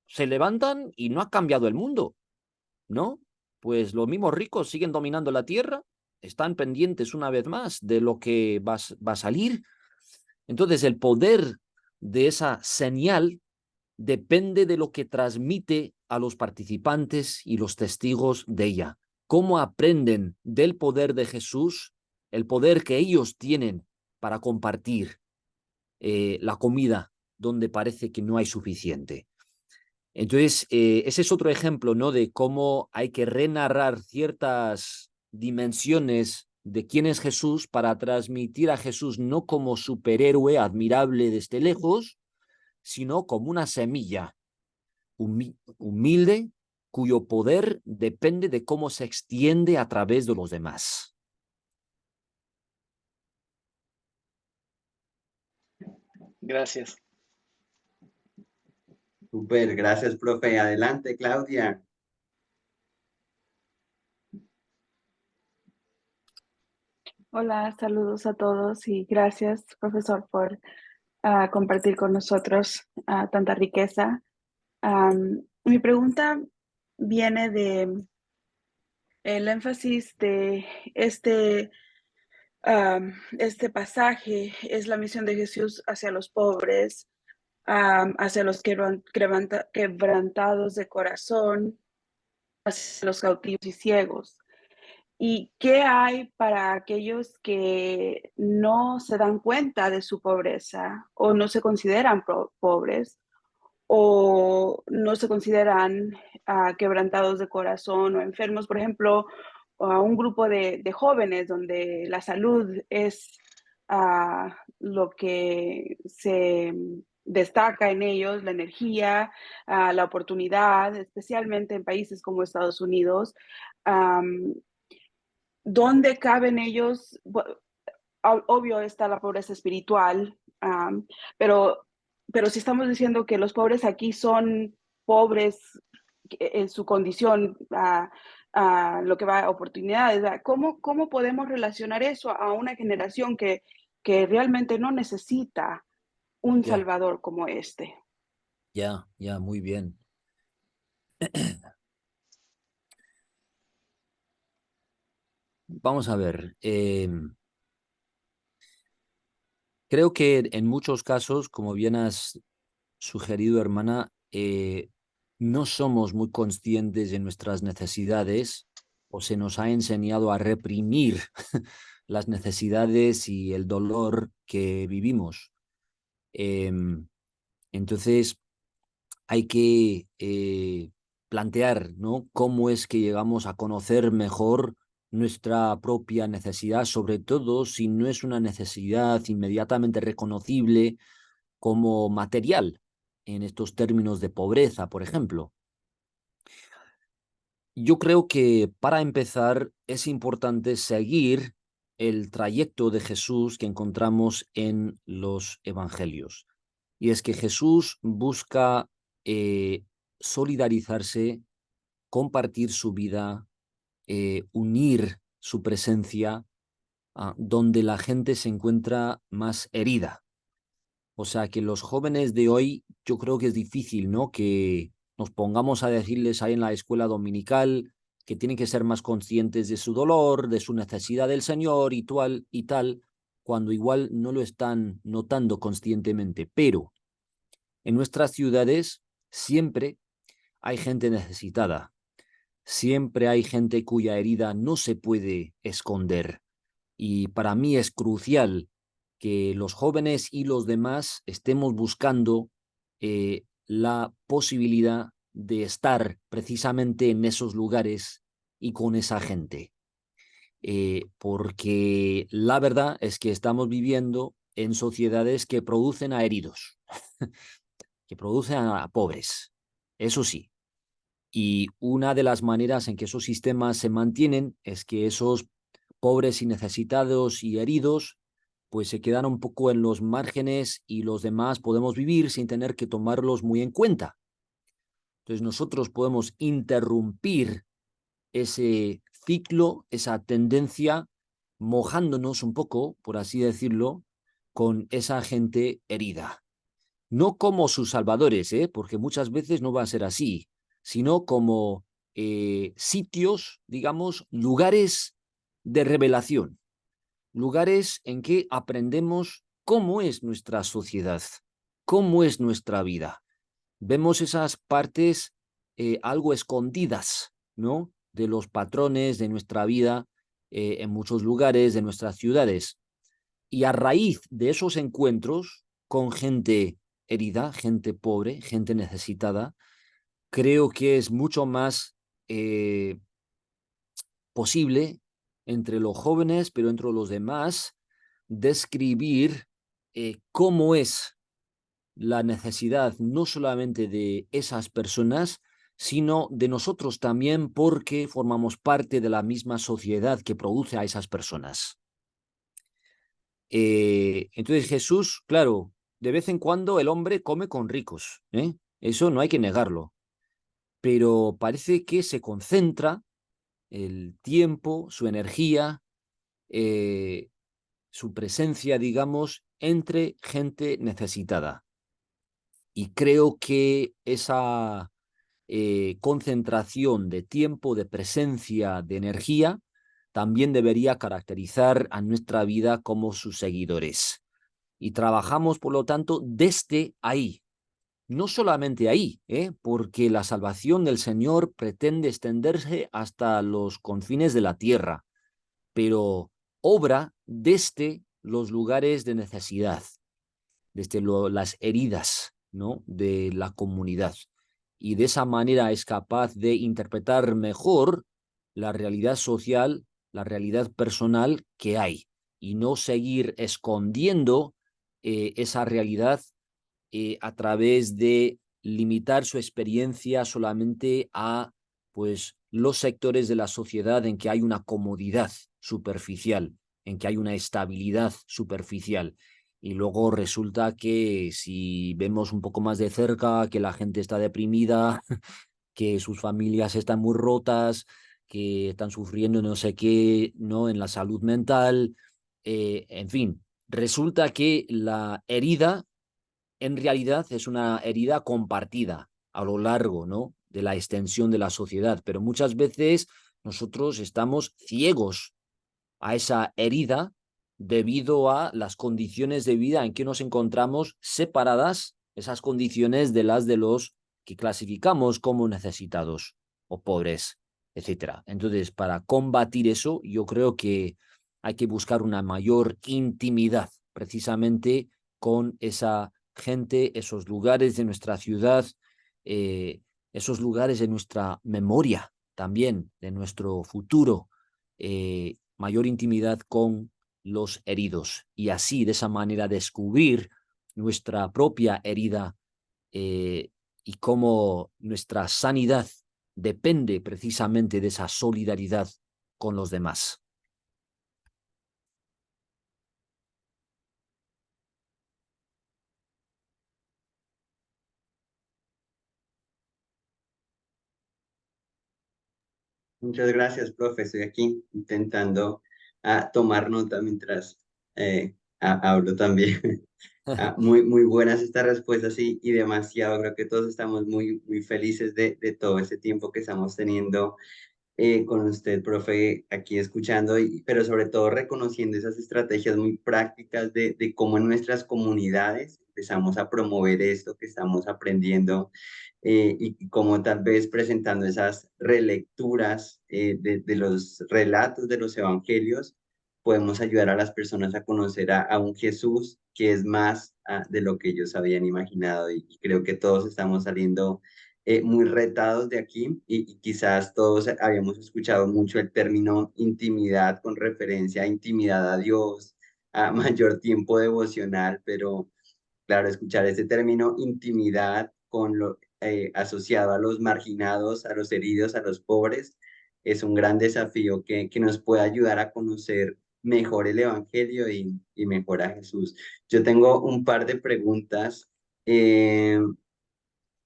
se levantan y no ha cambiado el mundo, ¿no? Pues los mismos ricos siguen dominando la tierra, están pendientes una vez más de lo que va a salir. Entonces, el poder de esa señal depende de lo que transmite a los participantes y los testigos de ella. Cómo aprenden del poder de Jesús, el poder que ellos tienen para compartir la comida donde parece que no hay suficiente. Entonces, ese es otro ejemplo, ¿no? De cómo hay que renarrar ciertas dimensiones de quién es Jesús para transmitir a Jesús no como superhéroe admirable desde lejos, sino como una semilla humilde cuyo poder depende de cómo se extiende a través de los demás. Gracias. Súper, gracias, profe. Adelante, Claudia. Hola, saludos a todos y gracias, profesor, por compartir con nosotros tanta riqueza. Mi pregunta viene de el énfasis de este pasaje, es la misión de Jesús hacia los pobres, hacia los quebrantados de corazón, hacia los cautivos y ciegos. ¿Y qué hay para aquellos que no se dan cuenta de su pobreza o no se consideran pobres o no se consideran quebrantados de corazón o enfermos? Por ejemplo, a un grupo de jóvenes donde la salud es lo que se destaca en ellos, la energía, la oportunidad, especialmente en países como Estados Unidos. ¿Dónde caben ellos? Obvio está la pobreza espiritual, pero, pero si estamos diciendo que los pobres aquí son pobres en su condición, lo que va a oportunidades, ¿cómo podemos relacionar eso a una generación que realmente no necesita un Ya, salvador como este? ya, muy bien. Vamos a ver. Creo que en muchos casos, como bien has sugerido, hermana, no somos muy conscientes de nuestras necesidades o se nos ha enseñado a reprimir las necesidades y el dolor que vivimos. Entonces, hay que plantear, ¿no? Cómo es que llegamos a conocer mejor nuestra propia necesidad, sobre todo si no es una necesidad inmediatamente reconocible como material, en estos términos de pobreza, por ejemplo. Yo creo que para empezar es importante seguir el trayecto de Jesús que encontramos en los evangelios. Y es que Jesús busca solidarizarse, compartir su vida, unir su presencia donde la gente se encuentra más herida. O sea que los jóvenes de hoy, yo creo que es difícil, ¿no? Que nos pongamos a decirles ahí en la escuela dominical que tienen que ser más conscientes de su dolor, de su necesidad del Señor y tal, cuando igual no lo están notando conscientemente. Pero en nuestras ciudades siempre hay gente necesitada, siempre hay gente cuya herida no se puede esconder. Y para mí es crucial que los jóvenes y los demás estemos buscando la posibilidad de estar precisamente en esos lugares y con esa gente. Porque la verdad es que estamos viviendo en sociedades que producen a heridos, que producen a pobres, eso sí. Y una de las maneras en que esos sistemas se mantienen es que esos pobres y necesitados y heridos pues se quedan un poco en los márgenes y los demás podemos vivir sin tener que tomarlos muy en cuenta. Entonces nosotros podemos interrumpir ese ciclo, esa tendencia, mojándonos un poco, por así decirlo, con esa gente herida. No como sus salvadores, porque muchas veces no va a ser así, sino como sitios, digamos, lugares de revelación, lugares en que aprendemos cómo es nuestra sociedad, cómo es nuestra vida. Vemos esas partes algo escondidas, ¿no? De los patrones de nuestra vida en muchos lugares de nuestras ciudades. Y a raíz de esos encuentros con gente herida, gente pobre, gente necesitada, creo que es mucho más posible entre los jóvenes, pero entre los demás, describir cómo es la necesidad no solamente de esas personas, sino de nosotros también, porque formamos parte de la misma sociedad que produce a esas personas. Entonces Jesús, claro, de vez en cuando el hombre come con ricos, ¿eh? Eso no hay que negarlo, pero parece que se concentra el tiempo, su energía, eh, su presencia, digamos, entre gente necesitada. Y creo que esa concentración de tiempo, de presencia, de energía, también debería caracterizar a nuestra vida como sus seguidores. Y trabajamos, por lo tanto, desde ahí. No solamente ahí, porque la salvación del Señor pretende extenderse hasta los confines de la tierra, pero obra desde los lugares de necesidad, desde las heridas, ¿no?, de la comunidad. Y de esa manera es capaz de interpretar mejor la realidad social, la realidad personal que hay, y no seguir escondiendo esa realidad a través de limitar su experiencia solamente a, pues, los sectores de la sociedad en que hay una comodidad superficial, en que hay una estabilidad superficial. Y luego resulta que si vemos un poco más de cerca que la gente está deprimida, que sus familias están muy rotas, que están sufriendo no sé qué, ¿no?, en la salud mental, en fin, resulta que la herida en realidad es una herida compartida a lo largo, ¿no?, de la extensión de la sociedad, pero muchas veces nosotros estamos ciegos a esa herida debido a las condiciones de vida en que nos encontramos separadas, esas condiciones de las de los que clasificamos como necesitados o pobres, etcétera. Entonces, para combatir eso, yo creo que hay que buscar una mayor intimidad precisamente con esa gente, esos lugares de nuestra ciudad, eh, esos lugares de nuestra memoria también, de nuestro futuro, mayor intimidad con los heridos y así de esa manera descubrir nuestra propia herida y cómo nuestra sanidad depende precisamente de esa solidaridad con los demás. Muchas gracias, profe. Estoy aquí intentando tomar nota mientras hablo también. Muy buenas estas respuestas y demasiado. Creo que todos estamos muy felices de todo este tiempo que estamos teniendo con usted, profe, aquí escuchando, pero sobre todo reconociendo esas estrategias muy prácticas de cómo en nuestras comunidades empezamos a promover esto que estamos aprendiendo y cómo tal vez presentando esas relecturas de los relatos de los evangelios podemos ayudar a las personas a conocer a un Jesús que es más de lo que ellos habían imaginado y creo que todos estamos saliendo muy retados de aquí y quizás todos habíamos escuchado mucho el término intimidad con referencia a intimidad a Dios, a mayor tiempo devocional, pero claro, escuchar ese término intimidad con lo asociado a los marginados, a los heridos, a los pobres, es un gran desafío que nos puede ayudar a conocer mejor el Evangelio y mejor a Jesús. Yo tengo un par de preguntas.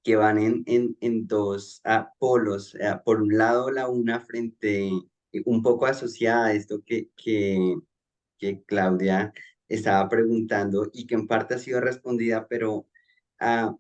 Que van en dos polos. Por un lado, la una frente, un poco asociada a esto que Claudia estaba preguntando y que en parte ha sido respondida, pero ah,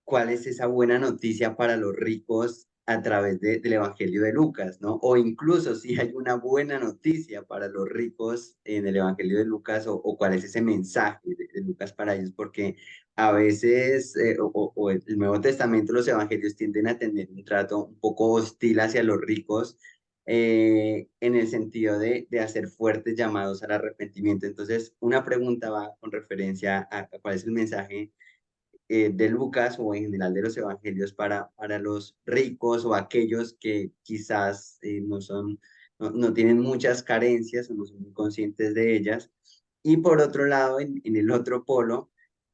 ¿cuál es esa buena noticia para los ricos a través del Evangelio de Lucas, ¿no? O incluso si hay una buena noticia para los ricos en el Evangelio de Lucas, o cuál es ese mensaje de Lucas para ellos, porque a veces, o el Nuevo Testamento, los Evangelios tienden a tener un trato un poco hostil hacia los ricos, en el sentido de hacer fuertes llamados al arrepentimiento. Entonces, una pregunta va con referencia a cuál es el mensaje de Lucas o en general de los evangelios para los ricos o aquellos que quizás no tienen muchas carencias o no son muy conscientes de ellas. Y por otro lado, en el otro polo,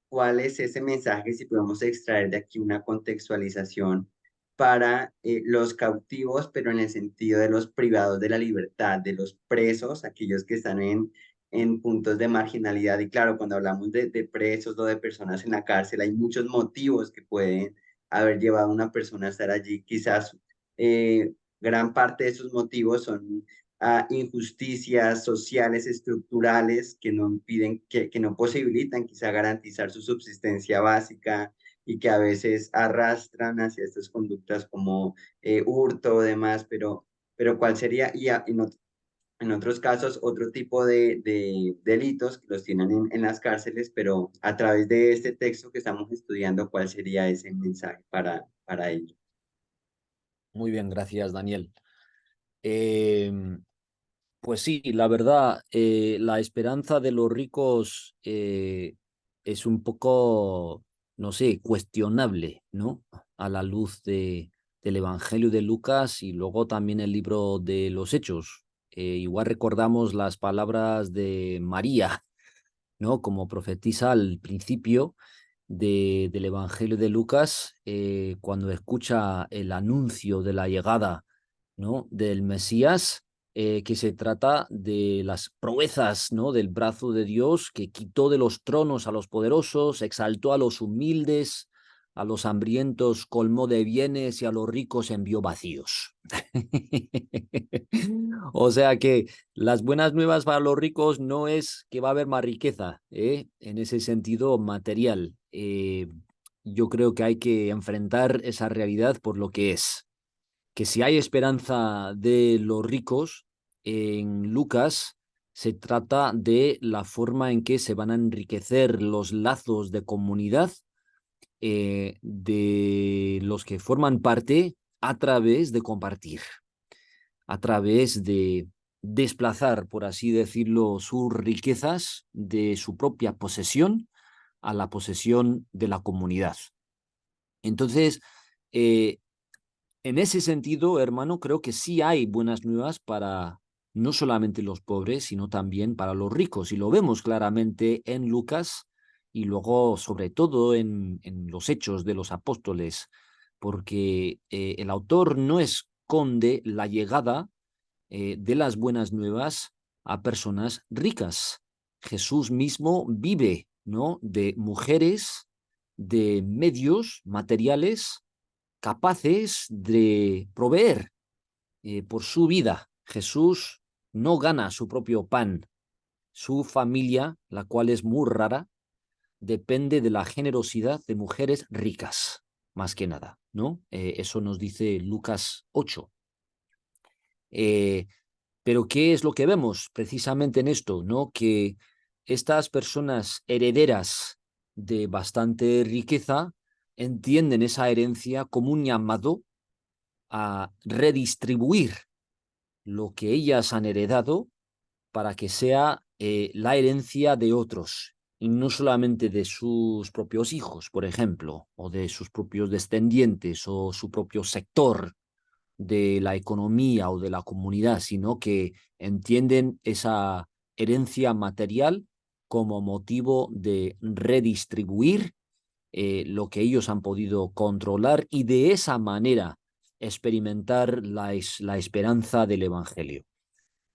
¿cuál es ese mensaje si podemos extraer de aquí una contextualización para los cautivos, pero en el sentido de los privados de la libertad, de los presos, aquellos que están en puntos de marginalidad? Y claro, cuando hablamos de presos o de personas en la cárcel, hay muchos motivos que pueden haber llevado a una persona a estar allí. Quizás gran parte de esos motivos son injusticias sociales, estructurales, que no impiden, que no posibilitan quizá garantizar su subsistencia básica y que a veces arrastran hacia estas conductas como hurto o demás, pero ¿cuál sería? En otros casos, otro tipo de delitos que los tienen en las cárceles, pero a través de este texto que estamos estudiando, ¿cuál sería ese mensaje para ellos? Muy bien, gracias, Daniel. Pues sí, la verdad, la esperanza de los ricos es un poco, no sé, cuestionable, ¿no? A la luz del Evangelio de Lucas y luego también el libro de los Hechos. Igual recordamos las palabras de María, ¿no? Como profetiza al principio del Evangelio de Lucas, cuando escucha el anuncio de la llegada, ¿no? del Mesías, que se trata de las proezas, ¿no? del brazo de Dios, que quitó de los tronos a los poderosos, exaltó a los humildes, a los hambrientos colmó de bienes y a los ricos envió vacíos. O sea que las buenas nuevas para los ricos no es que va a haber más riqueza, en ese sentido material. Yo creo que hay que enfrentar esa realidad por lo que es. Que si hay esperanza de los ricos, en Lucas se trata de la forma en que se van a enriquecer los lazos de comunidad de los que forman parte a través de compartir, a través de desplazar, por así decirlo, sus riquezas de su propia posesión a la posesión de la comunidad. Entonces, en ese sentido, hermano, creo que sí hay buenas nuevas para no solamente los pobres, sino también para los ricos. Y lo vemos claramente en Lucas y luego, sobre todo, en los Hechos de los Apóstoles, porque el autor no esconde la llegada de las buenas nuevas a personas ricas. Jesús mismo vive, ¿no? de mujeres, de medios materiales capaces de proveer por su vida. Jesús no gana su propio pan. Su familia, la cual es muy rara, depende de la generosidad de mujeres ricas, más que nada, ¿no? Eso nos dice Lucas 8. Pero ¿qué es lo que vemos precisamente en esto? ¿No? Que estas personas herederas de bastante riqueza entienden esa herencia como un llamado a redistribuir lo que ellas han heredado para que sea la herencia de otros, y no solamente de sus propios hijos, por ejemplo, o de sus propios descendientes o su propio sector de la economía o de la comunidad, sino que entienden esa herencia material como motivo de redistribuir lo que ellos han podido controlar y de esa manera experimentar la esperanza del Evangelio.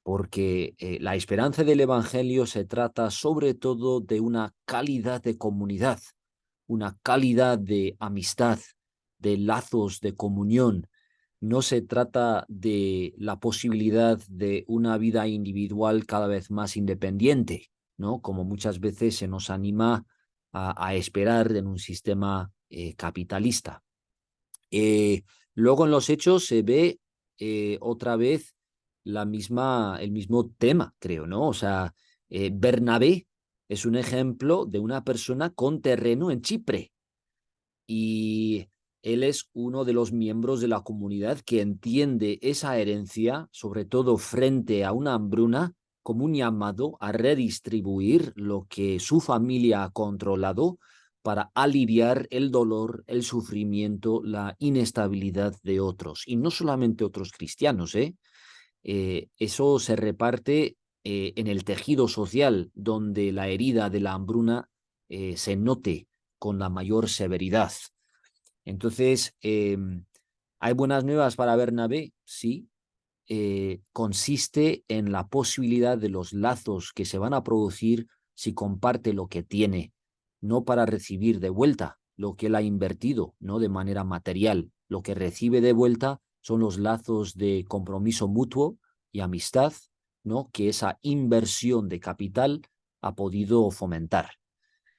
Porque la esperanza del Evangelio se trata sobre todo de una calidad de comunidad, una calidad de amistad, de lazos de comunión. No se trata de la posibilidad de una vida individual cada vez más independiente, ¿no? Como muchas veces se nos anima a esperar en un sistema capitalista. Luego en los hechos se ve otra vez el mismo tema, creo, ¿no? O sea, Bernabé es un ejemplo de una persona con terreno en Chipre y él es uno de los miembros de la comunidad que entiende esa herencia, sobre todo frente a una hambruna, como un llamado a redistribuir lo que su familia ha controlado para aliviar el dolor, el sufrimiento, la inestabilidad de otros. Y no solamente otros cristianos, ¿eh? Eso se reparte en el tejido social, donde la herida de la hambruna se note con la mayor severidad. Entonces, ¿hay buenas nuevas para Bernabé? Sí. Consiste en la posibilidad de los lazos que se van a producir si comparte lo que tiene, no para recibir de vuelta lo que él ha invertido, no de manera material. Lo que recibe de vuelta son los lazos de compromiso mutuo y amistad, ¿no? Que esa inversión de capital ha podido fomentar.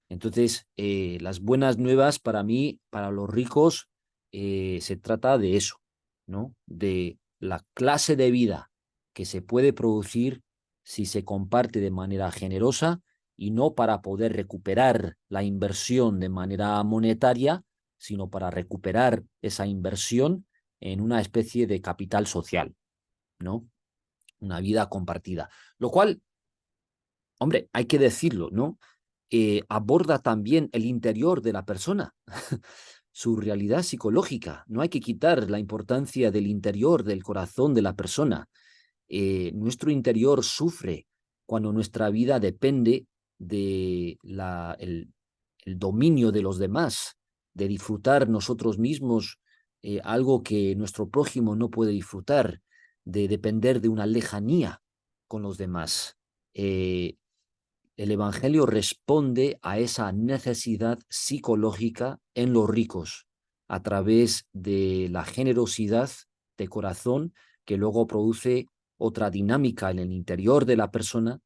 Entonces, las buenas nuevas para mí, para los ricos, se trata de eso, ¿no? De la clase de vida que se puede producir si se comparte de manera generosa y no para poder recuperar la inversión de manera monetaria, sino para recuperar esa inversión en una especie de capital social, ¿no? Una vida compartida. Lo cual, hombre, hay que decirlo, ¿no? Aborda también el interior de la persona, su realidad psicológica. No hay que quitar la importancia del interior, del corazón de la persona. Nuestro interior sufre cuando nuestra vida depende de el dominio de los demás, de disfrutar nosotros mismos algo que nuestro prójimo no puede disfrutar, de depender de una lejanía con los demás. El Evangelio responde a esa necesidad psicológica en los ricos a través de la generosidad de corazón que luego produce otra dinámica en el interior de la persona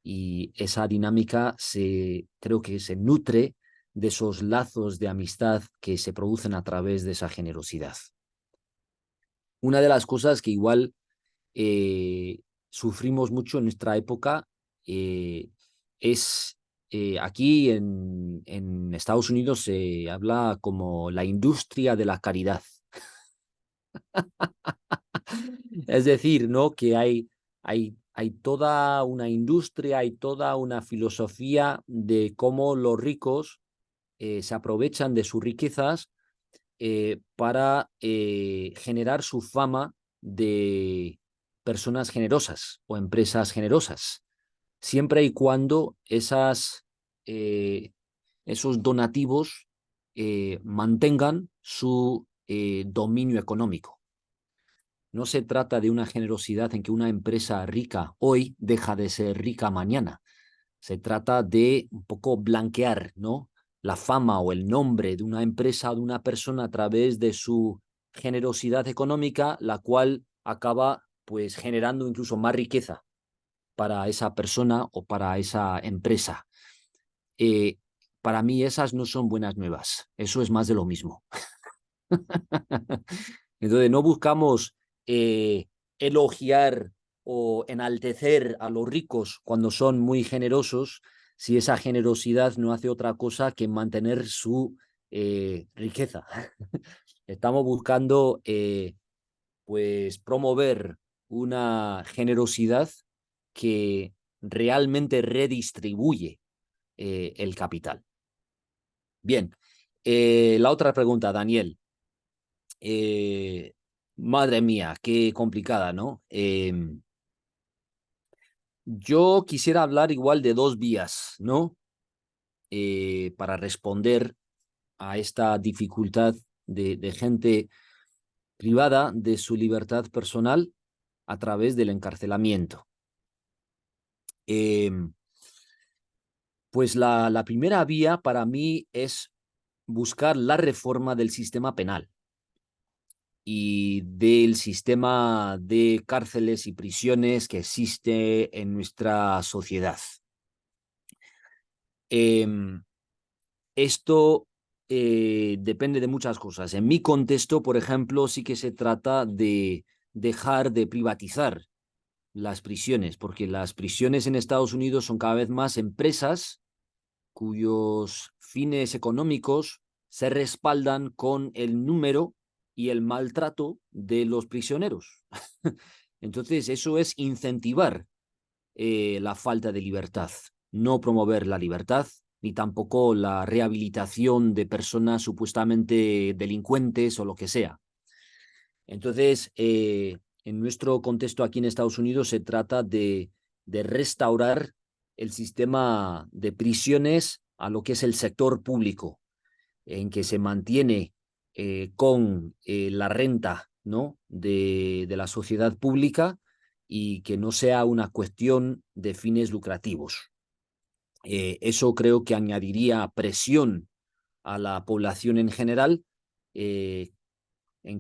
y esa dinámica creo que se nutre de esos lazos de amistad que se producen a través de esa generosidad. Una de las cosas que igual sufrimos mucho en nuestra época es aquí en Estados Unidos se habla como la industria de la caridad. Es decir, ¿no? Que hay toda una industria, hay toda una filosofía de cómo los ricos se aprovechan de sus riquezas para generar su fama de personas generosas o empresas generosas, siempre y cuando esos donativos mantengan su dominio económico. No se trata de una generosidad en que una empresa rica hoy deja de ser rica mañana. Se trata de un poco blanquear, ¿no? La fama o el nombre de una empresa o de una persona a través de su generosidad económica, la cual acaba pues generando incluso más riqueza para esa persona o para esa empresa. Para mí esas no son buenas nuevas, eso es más de lo mismo. Entonces no buscamos elogiar o enaltecer a los ricos cuando son muy generosos, si esa generosidad no hace otra cosa que mantener su riqueza. Estamos buscando pues promover una generosidad que realmente redistribuye el capital. Bien, la otra pregunta, Daniel. Madre mía, qué complicada, ¿no? Yo quisiera hablar igual de dos vías, ¿no? Para responder a esta dificultad de gente privada de su libertad personal a través del encarcelamiento. Pues la primera vía para mí es buscar la reforma del sistema penal y del sistema de cárceles y prisiones que existe en nuestra sociedad. Esto depende de muchas cosas. En mi contexto, por ejemplo, sí que se trata de dejar de privatizar las prisiones, porque las prisiones en Estados Unidos son cada vez más empresas cuyos fines económicos se respaldan con el número y el maltrato de los prisioneros. Entonces, eso es incentivar la falta de libertad, no promover la libertad, ni tampoco la rehabilitación de personas supuestamente delincuentes o lo que sea. Entonces, en nuestro contexto aquí en Estados Unidos se trata de restaurar el sistema de prisiones a lo que es el sector público, en que se mantiene con la renta, ¿no?, de la sociedad pública y que no sea una cuestión de fines lucrativos. Eso creo que añadiría presión a la población en general, en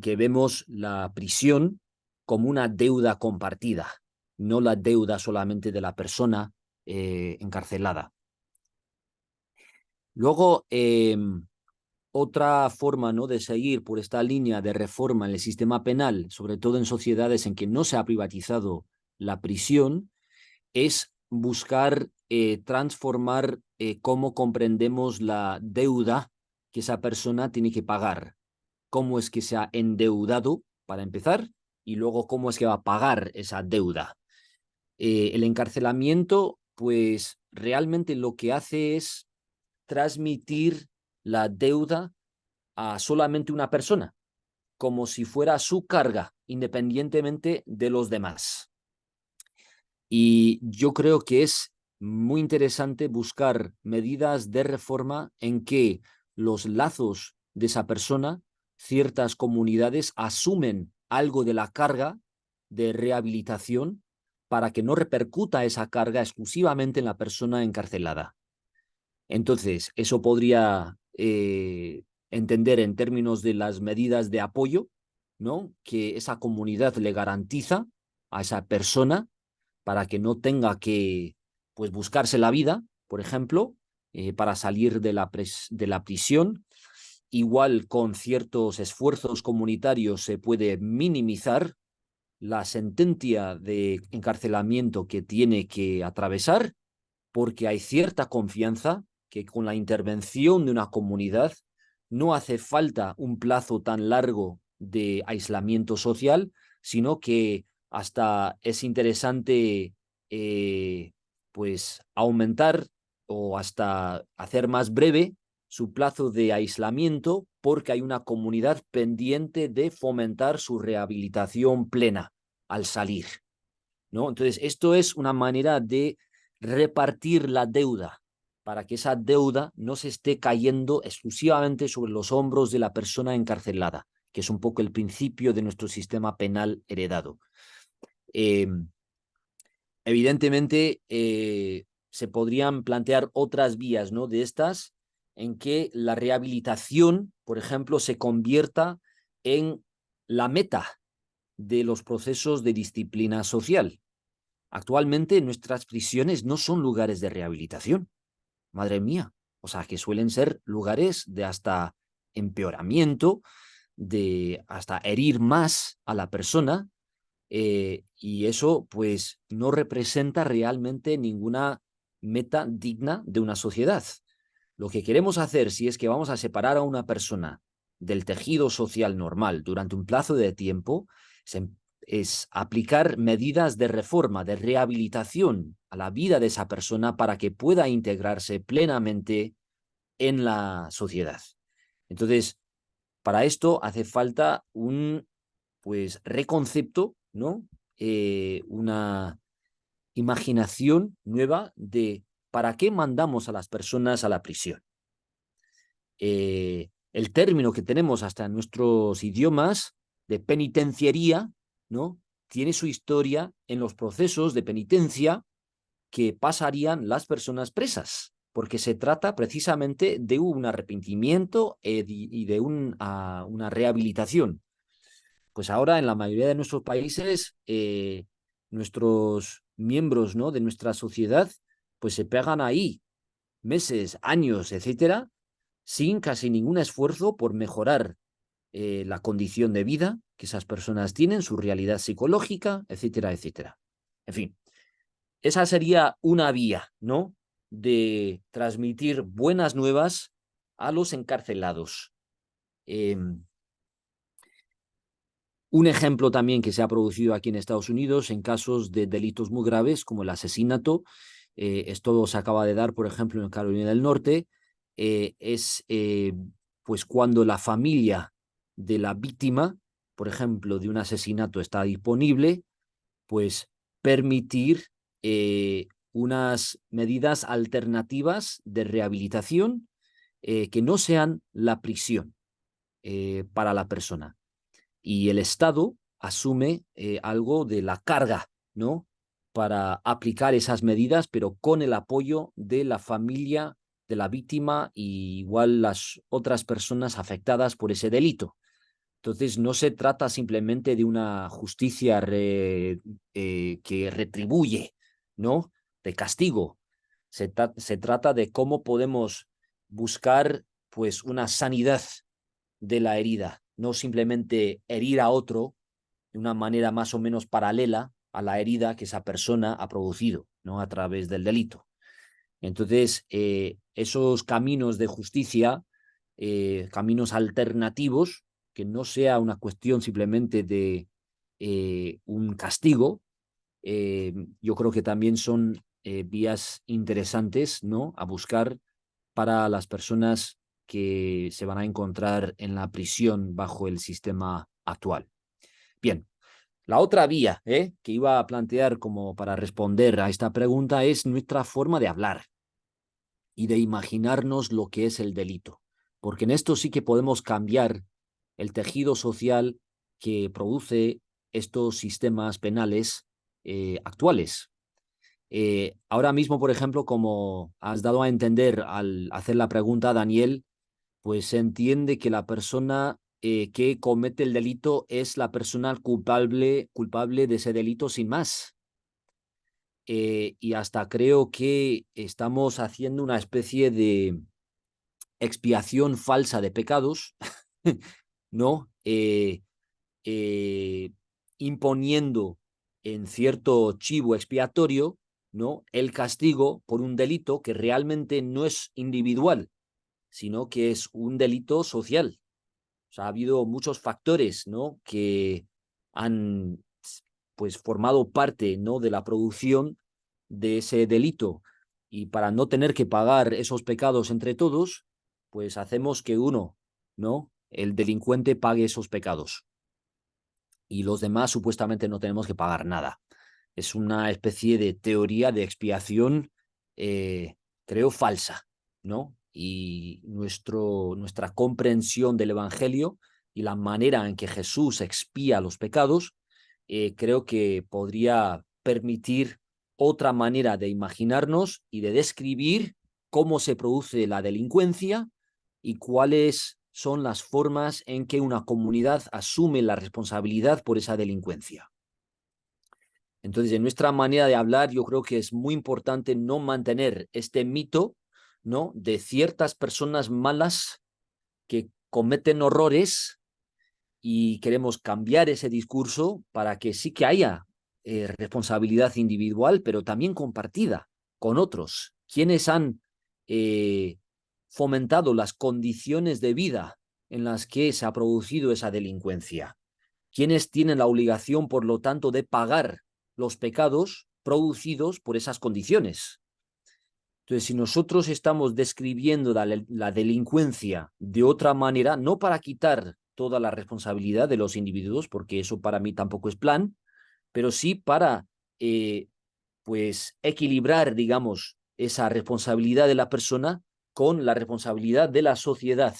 que vemos la prisión como una deuda compartida, no la deuda solamente de la persona encarcelada. Luego, otra forma, ¿no?, de seguir por esta línea de reforma en el sistema penal, sobre todo en sociedades en que no se ha privatizado la prisión, es buscar transformar cómo comprendemos la deuda que esa persona tiene que pagar, cómo es que se ha endeudado para empezar y luego cómo es que va a pagar esa deuda. El encarcelamiento, pues realmente lo que hace es transmitir la deuda a solamente una persona, como si fuera su carga, independientemente de los demás. Y yo creo que es muy interesante buscar medidas de reforma en que los lazos de esa persona, ciertas comunidades asumen algo de la carga de rehabilitación para que no repercuta esa carga exclusivamente en la persona encarcelada. Entonces, eso podría entender en términos de las medidas de apoyo, ¿no?, que esa comunidad le garantiza a esa persona para que no tenga que, pues, buscarse la vida, por ejemplo, para salir de la prisión. Igual con ciertos esfuerzos comunitarios se puede minimizar la sentencia de encarcelamiento que tiene que atravesar, porque hay cierta confianza que con la intervención de una comunidad no hace falta un plazo tan largo de aislamiento social, sino que hasta es interesante pues aumentar o hasta hacer más breve su plazo de aislamiento, porque hay una comunidad pendiente de fomentar su rehabilitación plena al salir, ¿no? Entonces, esto es una manera de repartir la deuda para que esa deuda no se esté cayendo exclusivamente sobre los hombros de la persona encarcelada, que es un poco el principio de nuestro sistema penal heredado. Evidentemente, se podrían plantear otras vías, ¿no?, de estas, en que la rehabilitación, por ejemplo, se convierta en la meta de los procesos de disciplina social. Actualmente nuestras prisiones no son lugares de rehabilitación, madre mía, o sea, que suelen ser lugares de hasta empeoramiento, de hasta herir más a la persona, y eso pues no representa realmente ninguna meta digna de una sociedad. Lo que queremos hacer, si es que vamos a separar a una persona del tejido social normal durante un plazo de tiempo, es aplicar medidas de reforma, de rehabilitación a la vida de esa persona para que pueda integrarse plenamente en la sociedad. Entonces, para esto hace falta un, pues, reconcepto, ¿no? Una imaginación nueva de para qué mandamos a las personas a la prisión. El término que tenemos hasta en nuestros idiomas de penitenciaría, ¿no?, tiene su historia en los procesos de penitencia que pasarían las personas presas, porque se trata precisamente de un arrepentimiento y de una rehabilitación. Pues ahora en la mayoría de nuestros países, nuestros miembros, ¿no?, de nuestra sociedad, pues se pegan ahí meses, años, etcétera, sin casi ningún esfuerzo por mejorar la condición de vida que esas personas tienen, su realidad psicológica, etcétera, etcétera. En fin, esa sería una vía, ¿no?, de transmitir buenas nuevas a los encarcelados. Un ejemplo también que se ha producido aquí en Estados Unidos en casos de delitos muy graves como el asesinato, esto se acaba de dar, por ejemplo, en Carolina del Norte, es pues cuando la familia de la víctima, por ejemplo, de un asesinato está disponible, pues permitir unas medidas alternativas de rehabilitación que no sean la prisión para la persona. Y el Estado asume algo de la carga, ¿no? Para aplicar esas medidas, pero con el apoyo de la familia de la víctima y igual las otras personas afectadas por ese delito. Entonces, no se trata simplemente de una justicia que retribuye, ¿no? De castigo. Se trata de cómo podemos buscar, pues, una sanidad de la herida, no simplemente herir a otro de una manera más o menos paralela a la herida que esa persona ha producido, ¿no? A través del delito. Entonces, esos caminos de justicia, caminos alternativos, que no sea una cuestión simplemente de un castigo, yo creo que también son vías interesantes, ¿no? A buscar para las personas que se van a encontrar en la prisión bajo el sistema actual. Bien, la otra vía que iba a plantear como para responder a esta pregunta es nuestra forma de hablar y de imaginarnos lo que es el delito, porque en esto sí que podemos cambiar el tejido social que produce estos sistemas penales actuales. Ahora mismo, por ejemplo, como has dado a entender al hacer la pregunta, Daniel, pues se entiende que la persona que comete el delito es la persona culpable de ese delito sin más. Y hasta creo que estamos haciendo una especie de expiación falsa de pecados, ¿no? Imponiendo en cierto chivo expiatorio, ¿no? El castigo por un delito que realmente no es individual, sino que es un delito social. O sea, ha habido muchos factores, ¿no? Que han, pues, formado parte, ¿no? De la producción de ese delito. Y para no tener que pagar esos pecados entre todos, pues hacemos que uno, ¿no? El delincuente pague esos pecados. Y los demás supuestamente no tenemos que pagar nada. Es una especie de teoría de expiación, creo, falsa, ¿no? Y nuestra comprensión del Evangelio y la manera en que Jesús expía los pecados, creo que podría permitir otra manera de imaginarnos y de describir cómo se produce la delincuencia y cuáles son las formas en que una comunidad asume la responsabilidad por esa delincuencia. Entonces, en nuestra manera de hablar, yo creo que es muy importante no mantener este mito, ¿no? De ciertas personas malas que cometen horrores y queremos cambiar ese discurso para que sí que haya responsabilidad individual, pero también compartida con otros, quienes han fomentado las condiciones de vida en las que se ha producido esa delincuencia, quienes tienen la obligación, por lo tanto, de pagar los pecados producidos por esas condiciones. Entonces, si nosotros estamos describiendo la delincuencia de otra manera, no para quitar toda la responsabilidad de los individuos, porque eso para mí tampoco es plan, pero sí para pues equilibrar, digamos, esa responsabilidad de la persona con la responsabilidad de la sociedad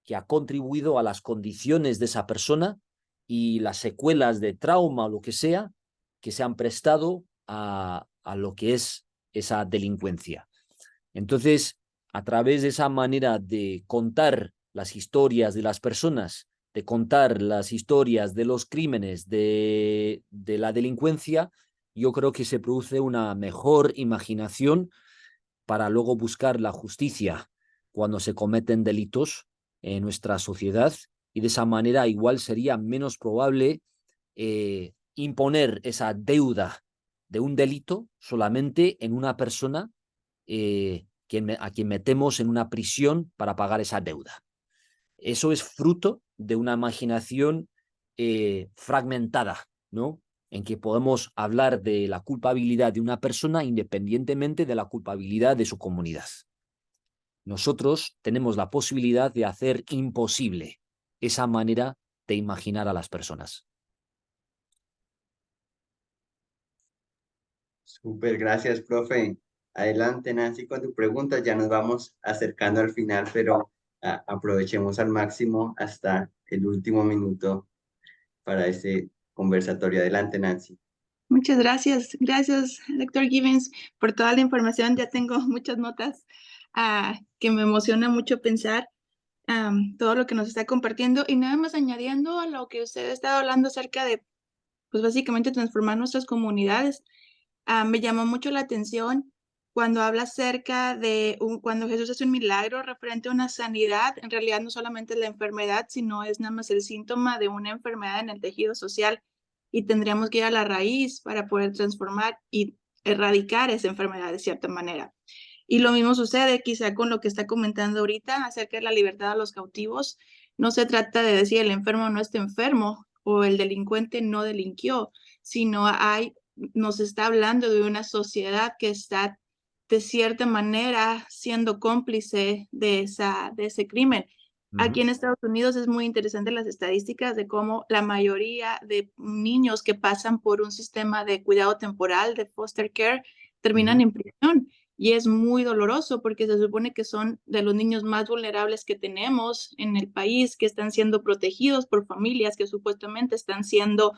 que ha contribuido a las condiciones de esa persona y las secuelas de trauma o lo que sea que se han prestado a lo que es esa delincuencia. Entonces, a través de esa manera de contar las historias de las personas, de contar las historias de los crímenes, de la delincuencia, yo creo que se produce una mejor imaginación para luego buscar la justicia cuando se cometen delitos en nuestra sociedad, y de esa manera igual sería menos probable imponer esa deuda de un delito solamente en una persona que a quien metemos en una prisión para pagar esa deuda. Eso es fruto de una imaginación fragmentada, ¿no? En que podemos hablar de la culpabilidad de una persona independientemente de la culpabilidad de su comunidad. Nosotros tenemos la posibilidad de hacer imposible esa manera de imaginar a las personas. Súper, gracias, profe. Adelante, Nancy, con tu pregunta. Ya nos vamos acercando al final, pero aprovechemos al máximo hasta el último minuto para este conversatorio. Adelante, Nancy. Muchas gracias. Gracias, Dr. Gibbons, por toda la información. Ya tengo muchas notas que me emociona mucho pensar todo lo que nos está compartiendo. Y nada más añadiendo a lo que usted estaba hablando acerca de, pues básicamente transformar nuestras comunidades. Me llamó mucho la atención cuando habla acerca de cuando Jesús hace un milagro referente a una sanidad. En realidad no solamente es la enfermedad, sino es nada más el síntoma de una enfermedad en el tejido social y tendríamos que ir a la raíz para poder transformar y erradicar esa enfermedad de cierta manera. Y lo mismo sucede quizá con lo que está comentando ahorita acerca de la libertad a los cautivos. No se trata de decir el enfermo no está enfermo o el delincuente no delinquió, sino nos está hablando de una sociedad que está de cierta manera siendo cómplice de ese crimen. Aquí en Estados Unidos es muy interesante las estadísticas de cómo la mayoría de niños que pasan por un sistema de cuidado temporal, de foster care, terminan en prisión. Y es muy doloroso porque se supone que son de los niños más vulnerables que tenemos en el país, que están siendo protegidos por familias que supuestamente están siendo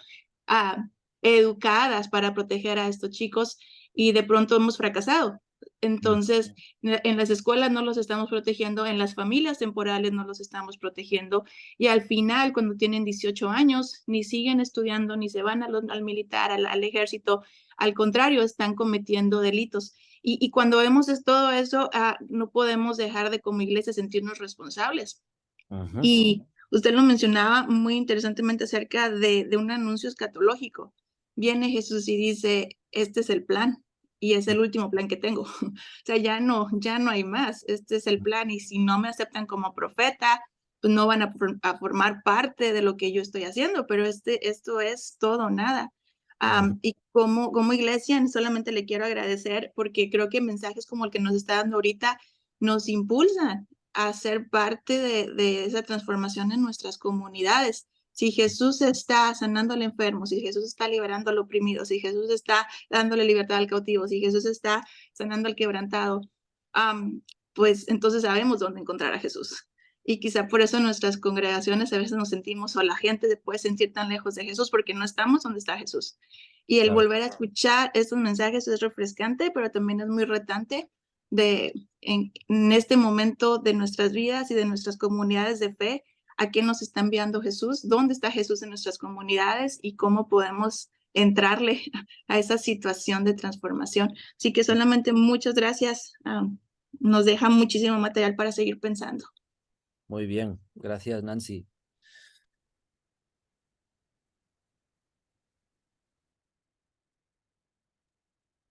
educadas para proteger a estos chicos y de pronto hemos fracasado. Entonces, en las escuelas no los estamos protegiendo, en las familias temporales no los estamos protegiendo y al final, cuando tienen 18 años, ni siguen estudiando, ni se van al militar, al ejército, al contrario, están cometiendo delitos. Y cuando vemos todo eso, no podemos dejar de como iglesia sentirnos responsables. Y usted lo mencionaba muy interesantemente acerca de un anuncio escatológico. Viene Jesús y dice, este es el plan y es el último plan que tengo. O sea, ya no hay más. Este es el plan y si no me aceptan como profeta, pues no van a formar parte de lo que yo estoy haciendo, pero esto es todo o nada. Y como iglesia solamente le quiero agradecer porque creo que mensajes como el que nos está dando ahorita nos impulsan a ser parte de esa transformación en nuestras comunidades. Si Jesús está sanando al enfermo, si Jesús está liberando al oprimido, si Jesús está dándole libertad al cautivo, si Jesús está sanando al quebrantado, pues entonces sabemos dónde encontrar a Jesús. Y quizá por eso en nuestras congregaciones a veces nos sentimos o la gente se puede sentir tan lejos de Jesús porque no estamos donde está Jesús. Y el volver a escuchar estos mensajes es refrescante, pero también es muy retante en este momento de nuestras vidas y de nuestras comunidades de fe, a qué nos está enviando Jesús, dónde está Jesús en nuestras comunidades y cómo podemos entrarle a esa situación de transformación. Así que solamente muchas gracias. Nos deja muchísimo material para seguir pensando. Muy bien, gracias, Nancy.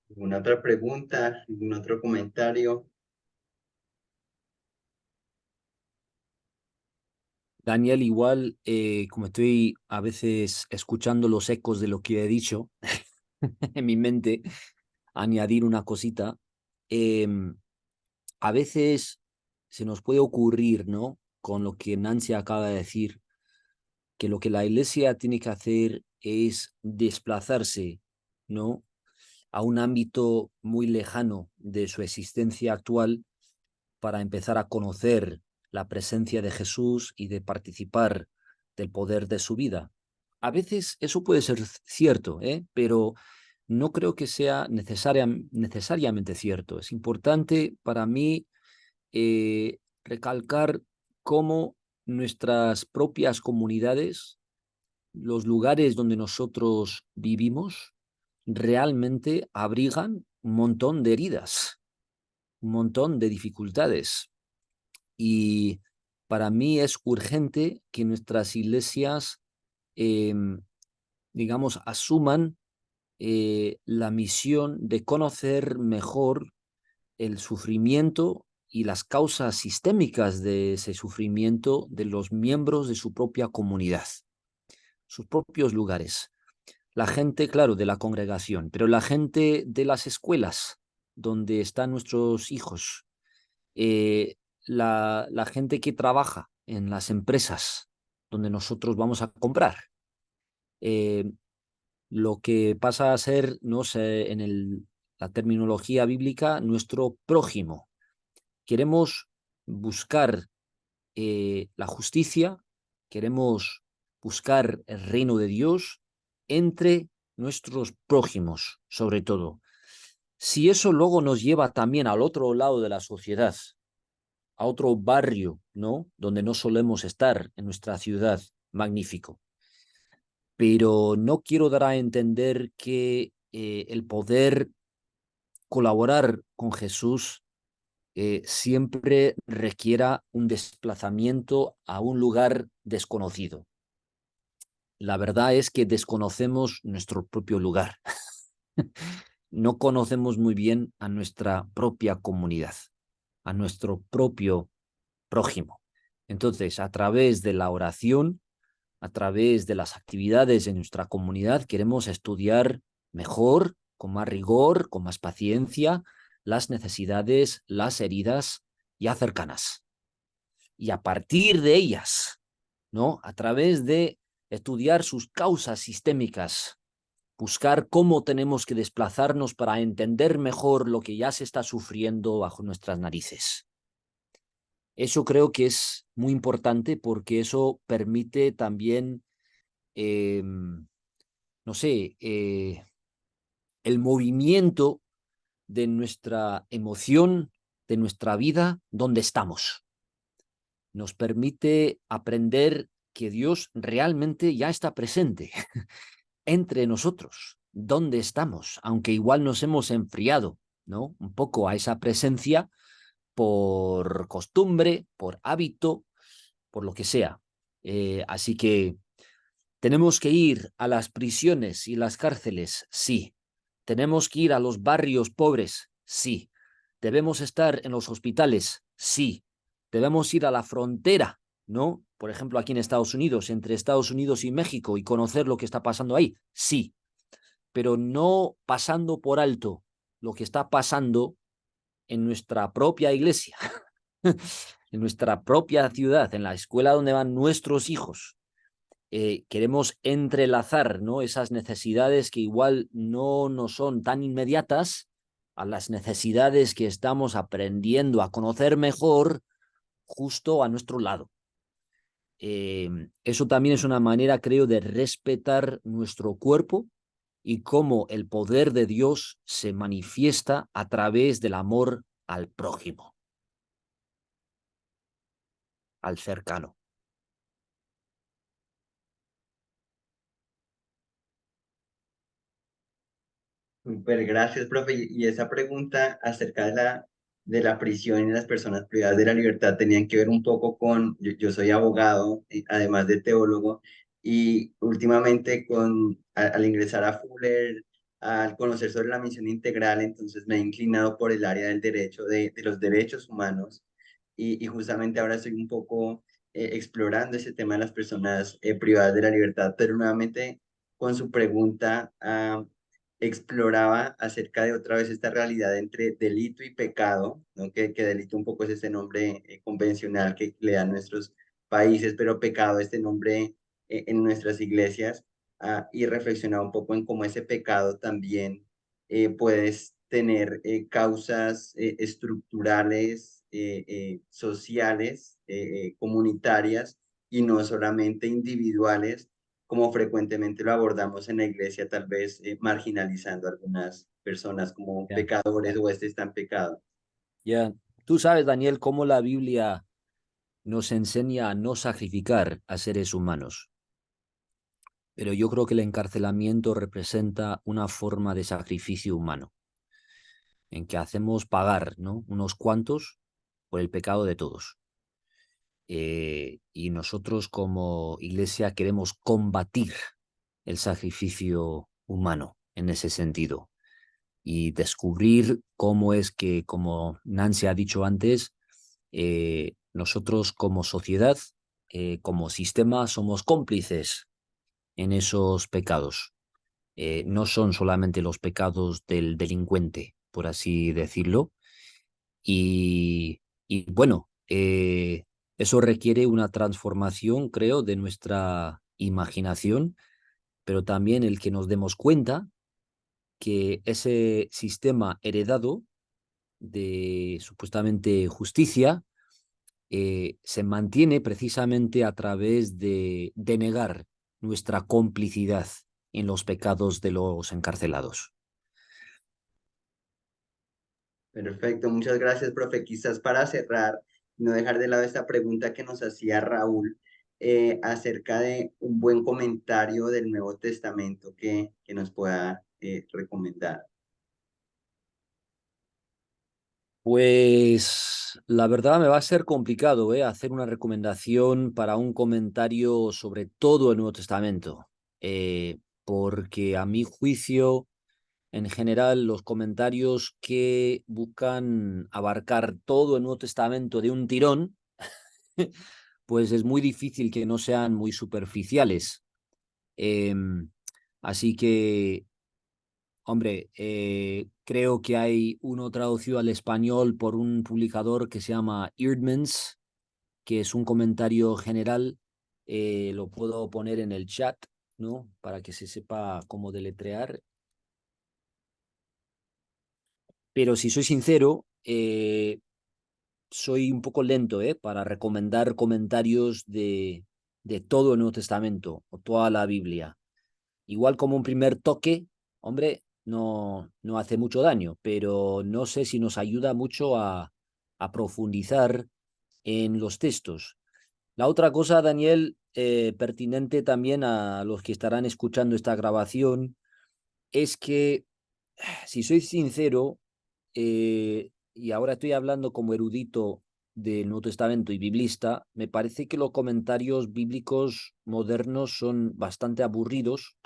¿Alguna otra pregunta? ¿Algún otro comentario? Daniel, igual, como estoy a veces escuchando los ecos de lo que he dicho en mi mente, añadir una cosita. A veces se nos puede ocurrir, ¿no? Con lo que Nancy acaba de decir, que lo que la iglesia tiene que hacer es desplazarse, ¿no? A un ámbito muy lejano de su existencia actual para empezar a conocer la presencia de Jesús y de participar del poder de su vida. A veces eso puede ser cierto, pero no creo que sea necesariamente cierto. Es importante para mí recalcar cómo nuestras propias comunidades, los lugares donde nosotros vivimos, realmente abrigan un montón de heridas, un montón de dificultades. Y para mí es urgente que nuestras iglesias, digamos, asuman la misión de conocer mejor el sufrimiento y las causas sistémicas de ese sufrimiento de los miembros de su propia comunidad, sus propios lugares. La gente, claro, de la congregación, pero la gente de las escuelas donde están nuestros hijos, la gente que trabaja en las empresas donde nosotros vamos a comprar. Lo que pasa a ser, no sé, la terminología bíblica, nuestro prójimo. Queremos buscar la justicia, queremos buscar el reino de Dios entre nuestros prójimos, sobre todo. Si eso luego nos lleva también al otro lado de la sociedad, a otro barrio, ¿no? Donde no solemos estar en nuestra ciudad, magnífico. Pero no quiero dar a entender que el poder colaborar con Jesús siempre requiera un desplazamiento a un lugar desconocido. La verdad es que desconocemos nuestro propio lugar. No conocemos muy bien a nuestra propia comunidad, a nuestro propio prójimo. Entonces, a través de la oración, a través de las actividades en nuestra comunidad, queremos estudiar mejor, con más rigor, con más paciencia, las necesidades, las heridas ya cercanas. Y a partir de ellas, ¿no? A través de estudiar sus causas sistémicas, buscar cómo tenemos que desplazarnos para entender mejor lo que ya se está sufriendo bajo nuestras narices. Eso creo que es muy importante porque eso permite también, no sé, el movimiento de nuestra emoción, de nuestra vida, donde estamos. Nos permite aprender que Dios realmente ya está presente entre nosotros, donde estamos, aunque igual nos hemos enfriado, ¿no? Un poco a esa presencia por costumbre, por hábito, por lo que sea. Así que tenemos que ir a las prisiones y las cárceles, sí. Tenemos que ir a los barrios pobres, sí. Debemos estar en los hospitales, sí. Debemos ir a la frontera, ¿no? Por ejemplo, aquí en Estados Unidos, entre Estados Unidos y México, y conocer lo que está pasando ahí, sí. Pero no pasando por alto lo que está pasando en nuestra propia iglesia, en nuestra propia ciudad, en la escuela donde van nuestros hijos. Queremos entrelazar, ¿no? Esas necesidades que igual no nos son tan inmediatas a las necesidades que estamos aprendiendo a conocer mejor justo a nuestro lado. Eso también es una manera, creo, de respetar nuestro cuerpo y cómo el poder de Dios se manifiesta a través del amor al prójimo, al cercano. Súper, gracias, profe. Y esa pregunta acerca de la prisión y las personas privadas de la libertad tenían que ver un poco con, yo soy abogado, además de teólogo, y últimamente al ingresar a Fuller, al conocer sobre la misión integral, entonces me he inclinado por el área del derecho, de los derechos humanos, y justamente ahora estoy un poco explorando ese tema de las personas privadas de la libertad, pero nuevamente con su pregunta exploraba acerca de otra vez esta realidad entre delito y pecado, ¿no? Que delito un poco es ese nombre convencional que le dan nuestros países, pero pecado este nombre en nuestras iglesias, y reflexionaba un poco en cómo ese pecado también puedes tener causas estructurales, sociales, comunitarias, y no solamente individuales como frecuentemente lo abordamos en la iglesia, tal vez marginalizando a algunas personas como Ya, pecadores ya. o este está en pecado. Ya. Tú sabes, Daniel, cómo la Biblia nos enseña a no sacrificar a seres humanos. Pero yo creo que el encarcelamiento representa una forma de sacrificio humano, en que hacemos pagar, ¿no? Unos cuantos por el pecado de todos. Y nosotros como iglesia queremos combatir el sacrificio humano en ese sentido. y descubrir cómo es que, como Nancy ha dicho antes, nosotros como sociedad, como sistema, somos cómplices en esos pecados. No son solamente los pecados del delincuente, por así decirlo. Y bueno, eso requiere una transformación, creo, de nuestra imaginación, pero también el que nos demos cuenta que ese sistema heredado de supuestamente justicia se mantiene precisamente a través de negar nuestra complicidad en los pecados de los encarcelados. Perfecto, muchas gracias, profe. Quizás para cerrar, no dejar de lado esta pregunta que nos hacía Raúl acerca de un buen comentario del Nuevo Testamento que nos pueda recomendar. Pues la verdad me va a ser complicado hacer una recomendación para un comentario sobre todo el Nuevo Testamento, porque a mi juicio, en general, los comentarios que buscan abarcar todo el Nuevo Testamento de un tirón, pues es muy difícil que no sean muy superficiales. Em, Así que, hombre, creo que hay uno traducido al español por un publicador que se llama Eerdmans, que es un comentario general. Lo puedo poner en el chat, ¿no? Para que se sepa cómo deletrear. Pero si soy sincero, soy un poco lento para recomendar comentarios de todo el Nuevo Testamento o toda la Biblia. Igual como un primer toque, hombre, no hace mucho daño, pero no sé si nos ayuda mucho a profundizar en los textos. La otra cosa, Daniel, pertinente también a los que estarán escuchando esta grabación, es que, si soy sincero, y ahora estoy hablando como erudito del Nuevo Testamento y biblista, me parece que los comentarios bíblicos modernos son bastante aburridos,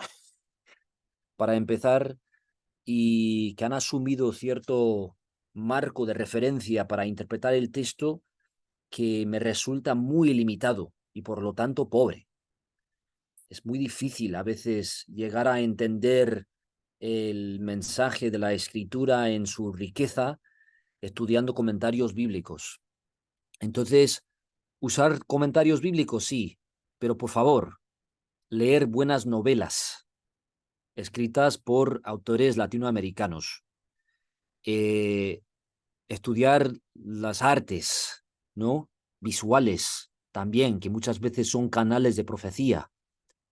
para empezar, y que han asumido cierto marco de referencia para interpretar el texto que me resulta muy limitado y por lo tanto pobre. Es muy difícil a veces llegar a entender el mensaje de la escritura en su riqueza estudiando comentarios bíblicos. Entonces, usar comentarios bíblicos sí, pero por favor, leer buenas novelas escritas por autores latinoamericanos. Estudiar las artes, ¿no? Visuales también, que muchas veces son canales de profecía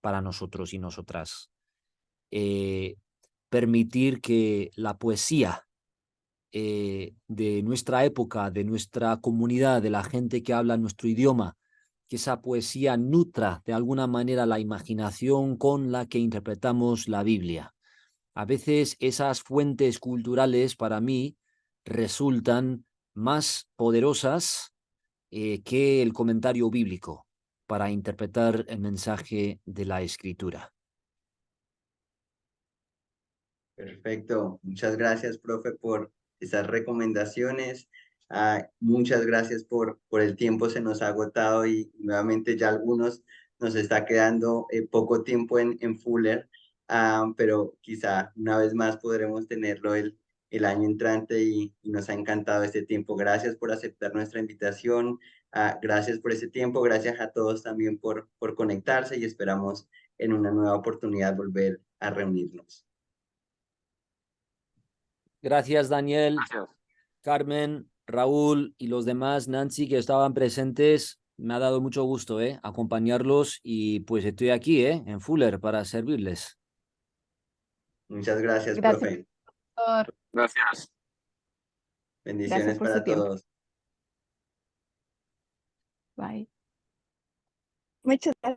para nosotros y nosotras. Permitir que la poesía de nuestra época, de nuestra comunidad, de la gente que habla nuestro idioma, que esa poesía nutra de alguna manera la imaginación con la que interpretamos la Biblia. A veces esas fuentes culturales para mí resultan más poderosas que el comentario bíblico para interpretar el mensaje de la Escritura. Perfecto, muchas gracias, profe, por esas recomendaciones. Muchas gracias por el tiempo, se nos ha agotado y nuevamente ya algunos nos está quedando poco tiempo en Fuller, pero quizá una vez más podremos tenerlo el año entrante y nos ha encantado este tiempo. Gracias por aceptar nuestra invitación, gracias por ese tiempo, gracias a todos también por conectarse y esperamos en una nueva oportunidad volver a reunirnos. Gracias, Daniel, Carmen, Raúl y los demás, Nancy, que estaban presentes. Me ha dado mucho gusto acompañarlos y pues estoy aquí en Fuller para servirles. Muchas gracias, Gracias, profe. profesor. Gracias. Bendiciones Gracias por para su tiempo. todos. Bye. Muchas gracias.